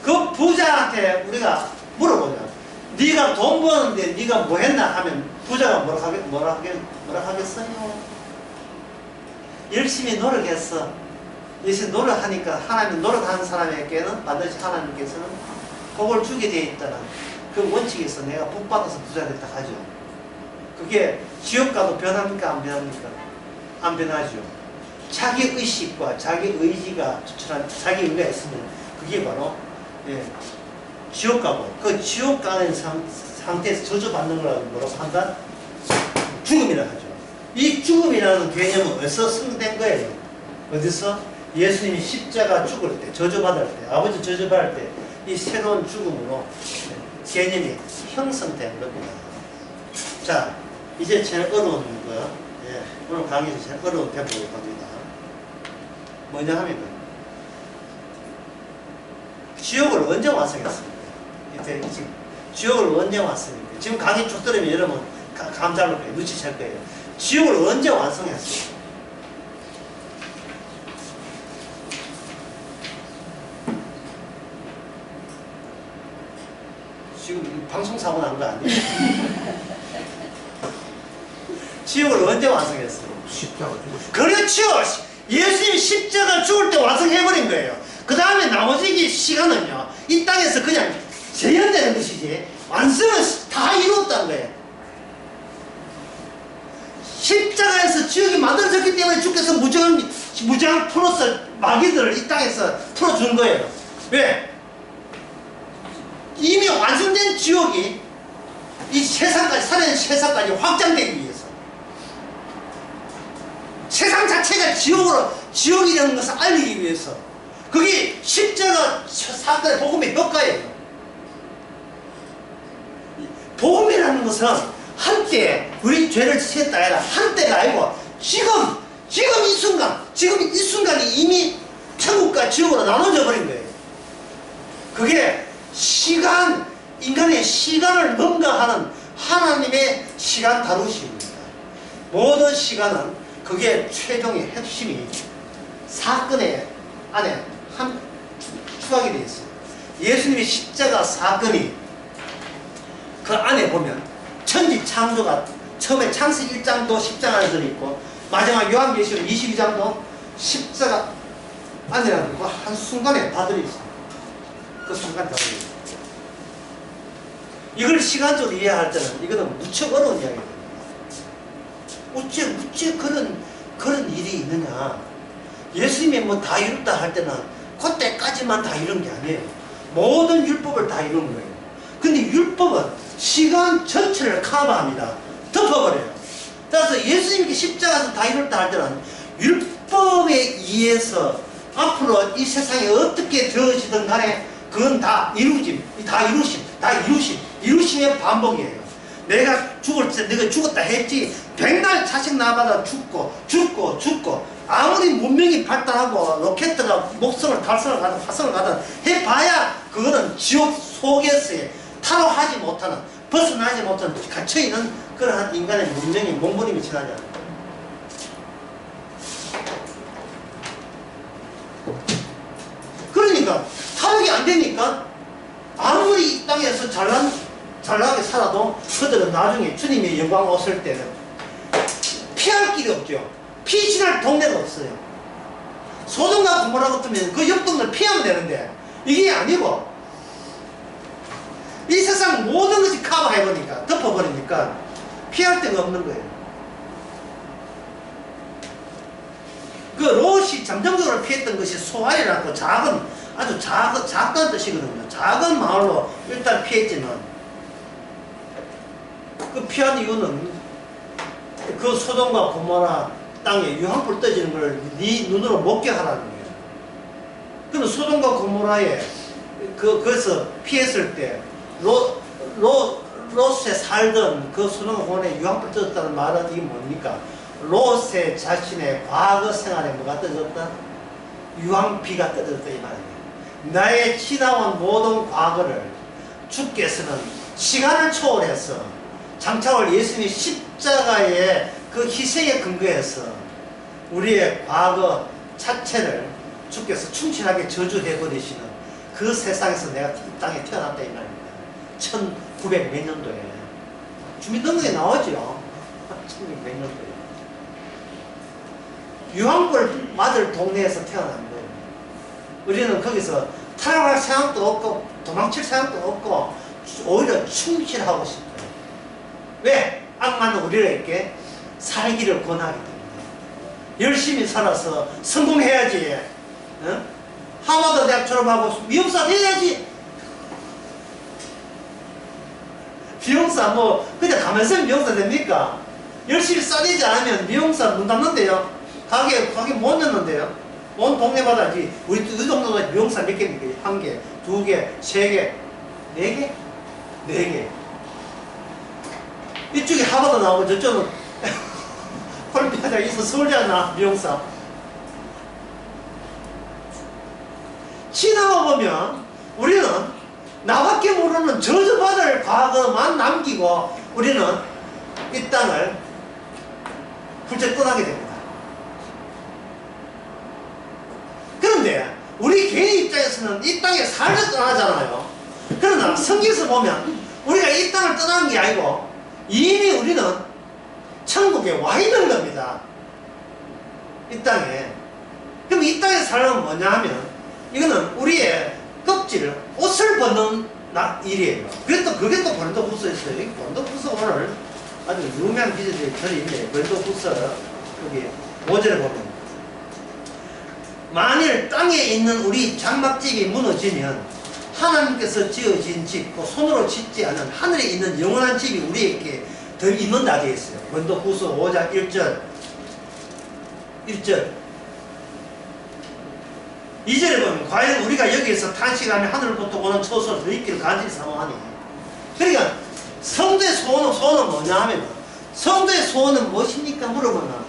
그 부자한테 우리가 물어보죠. 네가 돈 버는데 네가 뭐 했나 하면 부자가 뭐라 하겠어요? 열심히 노력했어. 열심히 노력하니까 하나님, 노력하는 사람에게는 반드시 하나님께서는 복을 주게 되어 있다는 그 원칙에서 내가 복 받아서 부자 됐다 하죠. 그게 지옥 가도 변합니까? 안 변합니까? 안 변하죠. 자기 의식과 자기 의지가 추출한 자기 의가 있으면 그게 바로, 예, 지옥 가고, 그 지옥 가는 상태에서 저주받는 거라고 뭐라고 한다? 죽음이라 하죠. 이 죽음이라는 개념은 어디서 승된 거예요? 어디서? 예수님이 십자가 죽을 때, 저주받을 때, 아버지 저주받을 때 이 새로운 죽음으로 개념이 형성된 겁니다. 자, 이제 제일 어려운 거, 예, 오늘 강의에서 제일 어려운 대목을 겁니다. 뭐냐 하면 지옥을 언제 완성했습니까? 지금 지옥을 언제 왔습니까? 지금 강의 쭉 들으면 여러분 감 잡을 거예요. 눈치챌 거예요. 지옥을 언제 완성했어요? 지금 방송사고 난 거 아니에요? 지옥을 언제 완성했어요? 십자가 죽으시고. 그렇죠! 예수님이 십자가 죽을 때 완성해버린 거예요. 그 다음에 나머지 시간은요, 이 땅에서 그냥 재현되는 것이지, 완성은 다 이루었다는 거예요. 십자가에서 지옥이 만들어졌기 때문에 주께서 무장 풀어서 마귀들을 이 땅에서 풀어준 거예요. 왜? 이미 완성된 지옥이 이 세상까지, 살아있는 세상까지 확장되기 위해서. 세상 자체가 지옥이라는 것을 알리기 위해서. 그게 십자가 사건의 복음의 효과예요. 복음이라는 것은 한때 우리 죄를 지었다 해라 한때가 아니고 지금 이 순간이 이미 천국과 지옥으로 나눠져 버린 거예요. 그게 인간의 시간을 능가하는 하나님의 시간 다루심입니다. 모든 시간은 그게 최종의 핵심이 사건의 안에 추가하게 되어 있어요. 예수님의 십자가 사건이 그 안에 보면 천지 창조가 처음에 창세기 1장도 10장 안에 들어있고 마지막 요한계시록 22장도 십자가 안에라는 거 한 순간에 다 들어있어요. 그 순간 다 들어있어요. 이걸 시간적으로 이해할 때는 이거는 무척 어려운 이야기입니다. 어째 그런 일이 있느냐. 예수님이 뭐 다 이뤘다 할 때는 그때까지만 다 이룬 게 아니에요. 모든 율법을 다 이룬 거예요. 근데 율법은 시간 전체를 커버합니다. 덮어버려요. 따라서 예수님께 십자가에서 다 이뤘다 할 때는 율법에 의해서 앞으로 이 세상에 어떻게 되어지든 간에 그건 다 이루심의 반복이에요. 내가 죽을 때 내가 죽었다 했지 백날 자식 나마다 죽고 아무리 문명이 발달하고 로켓트가 목성을 달성을 가든 화성을 가든 해봐야 그거는 지옥 속에서의 탈옥하지 못하는 벗어나지 못하는 갇혀있는 그러한 인간의 문명이 몸부림이 지나지 않아요. 그러니까 탈옥이 안 되니까 아무리 이 땅에서 잘나게 살아도 그들은 나중에 주님의 영광 오실 때는 피할 길이 없죠. 피신할 동네가 없어요. 소돔과 고모라 같으면 그 옆 동네를 피하면 되는데 이게 아니고 이 세상 모든 것이 커버해버리니까 덮어버리니까 피할 데가 없는 거예요. 그 롯이 잠정적으로 피했던 것이 소알이라고 아주 작다는 뜻이거든요. 작은 마을로 일단 피했지만 그 피한 이유는 그 소돔과 고모라 땅에 유황불 떠지는 걸 네 눈으로 목격하라는 거예요. 그럼 소돔과 고모라에 거기서 피했을 때 롯에 살던 그 소돔과 고모라에 유황불 떠졌다는 말은 이게 뭡니까? 롯의 자신의 과거 생활에 뭐가 떠졌다? 유황비가 떠졌다 이 말이에요. 나의 지나온 모든 과거를 주께서는 시간을 초월해서 장차올 예수님의 십자가의 그 희생에 근거해서 우리의 과거 자체를 주께서 충실하게 저주해버리시는 그 세상에서 내가 이 땅에 태어났다 이 말입니다. 1900 몇 년도에 주민등록에 나오죠. 1900 몇 년도에 유황불 맞을 동네에서 태어난 거예요. 우리는 거기서 탈락할 생각도 없고 도망칠 생각도 없고 오히려 충실하고 싶어요. 왜? 악마는 우리에게 살기를 권하기 때문에 열심히 살아서 성공해야지. 어? 하버드 대학 졸업하고 미용사 돼야지. 미용사 뭐 그냥 가면서 미용사 됩니까? 열심히 싸대지 않으면 미용사 문 닫는데요. 가게 못 넣는데요. 온 동네마다 우리 이 동네가 미용사 몇 개입니까? 1개, 2개, 3개, 4개? 4개. 이쪽에 하버드 나오고 저쪽은 콜롬비아가 있어 서울대 나 미용사. 지나가 보면 우리는 나밖에 모르는 저주받을 과거만 남기고 우리는 이 땅을 훌쩍 떠나게 됩니다. 그런데 우리 개인 입장에서는 이 땅에 살다 떠나잖아요. 그러나 성경에서 보면 우리가 이 땅을 떠나는 게 아니고 이미 우리는 천국에 와 있는 겁니다. 이 땅에. 그럼 이 땅에 살려면 뭐냐 하면 이거는 우리의 껍질을 옷을 벗는 일이에요. 그래서 그게 또 고린도후서에 있어요. 고린도후서 오늘 아주 유명한 기자들이 저기 있네. 고린도후서 여기 5절에 보면 만일 땅에 있는 우리 장막집이 무너지면 하나님께서 지어진 집, 또 손으로 짓지 않은 하늘에 있는 영원한 집이 우리에게 더 있는다 되어 있어요. 고린도후서 5장 1절 2절에 보면 과연 우리가 여기에서 탄식하며 하늘부터 오는 처소를 더 있기를 간절히 사모하니. 그러니까 성도의 소원은 뭐냐 하면, 성도의 소원은 무엇입니까 물어보면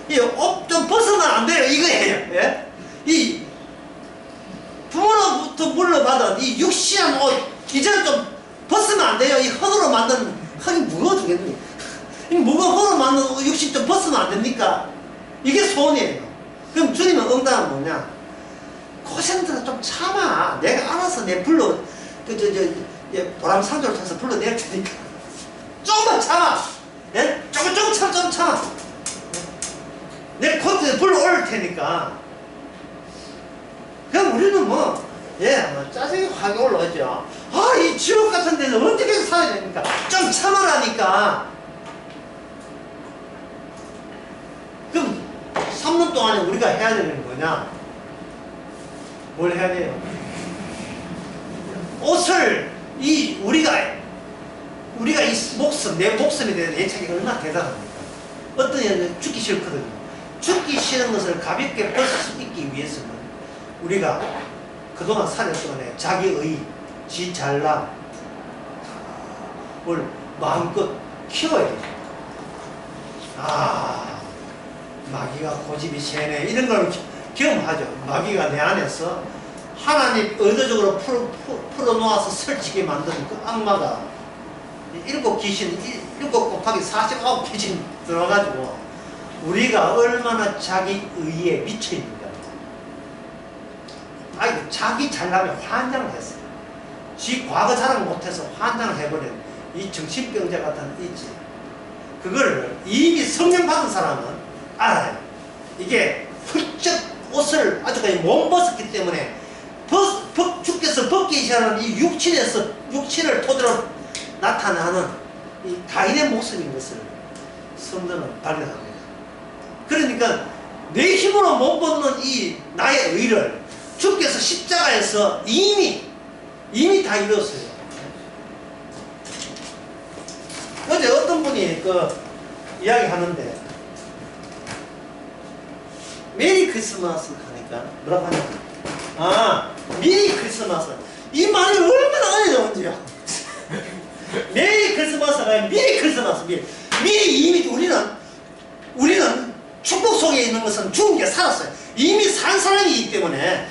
이 옷 좀 벗으면 안 돼요 이거예요. 예? 이 부모로부터 물려받은 이 육신한 옷 이제는 좀 벗으면 안 돼요. 이 흙으로 만든, 흙이 무거워 죽겠니? 이 무거운 흙으로 만든 육신 좀 벗으면 안 됩니까? 이게 소원이에요. 그럼 주님은 응답은 뭐냐? 고생들은 좀 참아. 내가 알아서 내 불러 보람산조를 타서 불러낼 테니까 조금만 참아. 예? 조금 좀 참아. 내 코트에 불러 올릴 테니까. 그럼 우리는 뭐 짜증이 확 올라오죠. 아, 이 지옥 같은 데는 어떻게 살아야 됩니까? 좀 참으라니까. 그럼 3년 동안에 우리가 해야 되는 게 뭐냐? 뭘 해야 돼요? 옷을 우리가 이 목숨, 내 목숨에 대한 애착이 얼마나 대단합니까? 어떤 애는 죽기 싫거든요. 죽기 싫은 것을 가볍게 벗을 수 있기 위해서는 우리가 그동안 살았 동안에 자기의 지 잘남 뭘 마음껏 키워야 돼요. 마귀가 고집이 세네 이런 걸 경험하죠. 마귀가 내 안에서 하나님 의도적으로 풀어놓아서 설치게 만든 그 악마가 7 곱하기 49 귀신 들어가지고 우리가 얼마나 자기 의에 미쳐 있는가. 자기 잘남에 환장을 했어요. 지 과거 자랑 못해서 환장을 해버린 이 정신병자 같은 있지. 그걸 이미 성령 받은 사람은 알아요. 이게 훌쩍 옷을 아직까지 못 벗었기 때문에 주께서 벗기 시작하는 이 육신을 토대로 나타나는 이 타인의 모습인 것을 성도는 발견합니다. 그러니까 내 힘으로 못 벗는 이 나의 의를 주께서 십자가에서 이미 다 이뤘어요. 어제 어떤 분이 이야기 하는데, 메리 크리스마스 하니까 뭐라고 하냐? 미리 크리스마스. 이 말이 얼마나 어려운지요. 메리 크리스마스가 미리 크리스마스. 미리 이미 우리는 축복 속에 있는 것은 죽은 게 살았어요. 이미 산 사람이기 때문에,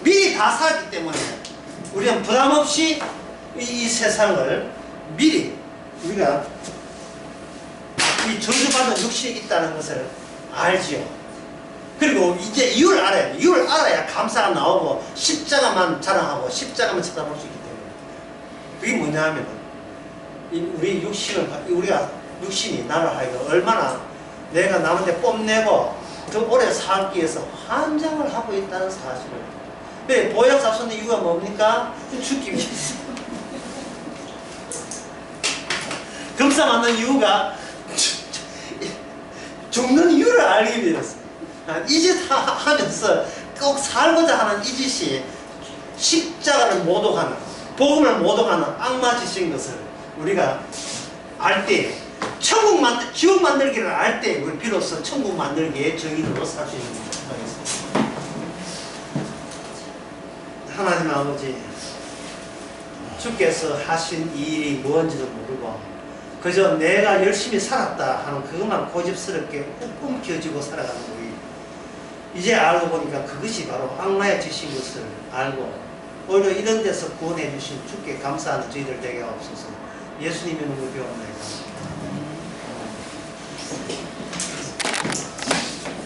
미리 다 살았기 때문에 우리는 부담 없이 이 세상을 미리 우리가 이 저주받은 육신이 있다는 것을 알지요. 그리고 이제 이유를 알아야 돼. 이유를 알아야 감사가 나오고 십자가만 자랑하고 십자가만 쳐다볼 수 있기 때문에. 그게 뭐냐 하면 우리가 육신이 나를 하여금 얼마나 내가 남한테 뽐내고 더 오래 살기 위해서 환장을 하고 있다는 사실을. 네, 보약 잡수는 이유가 뭡니까? 죽기 위해서. 검사 맞는 이유가 죽는 이유를 알기 위해서. 이 짓 하면서 꼭 살고자 하는 이 짓이 십자가를 모독하는, 복음을 모독하는 악마 짓인 것을 우리가 알 때, 지옥 만들기를 알 때 우리 비로소 천국 만들기의 정인으로 살 수 있는 것입니다. 하나님 아버지, 주께서 하신 이 일이 무엇인지도 모르고 그저 내가 열심히 살았다 하는 그것만 고집스럽게 움켜쥐고 살아가는 우리, 이제 알고 보니까 그것이 바로 악마의 짓인 것을 알고 오히려 이런 데서 구원해 주신 주께 감사하는 저희들 되게 하옵소서. 예수님의 이름으로 기도합니다.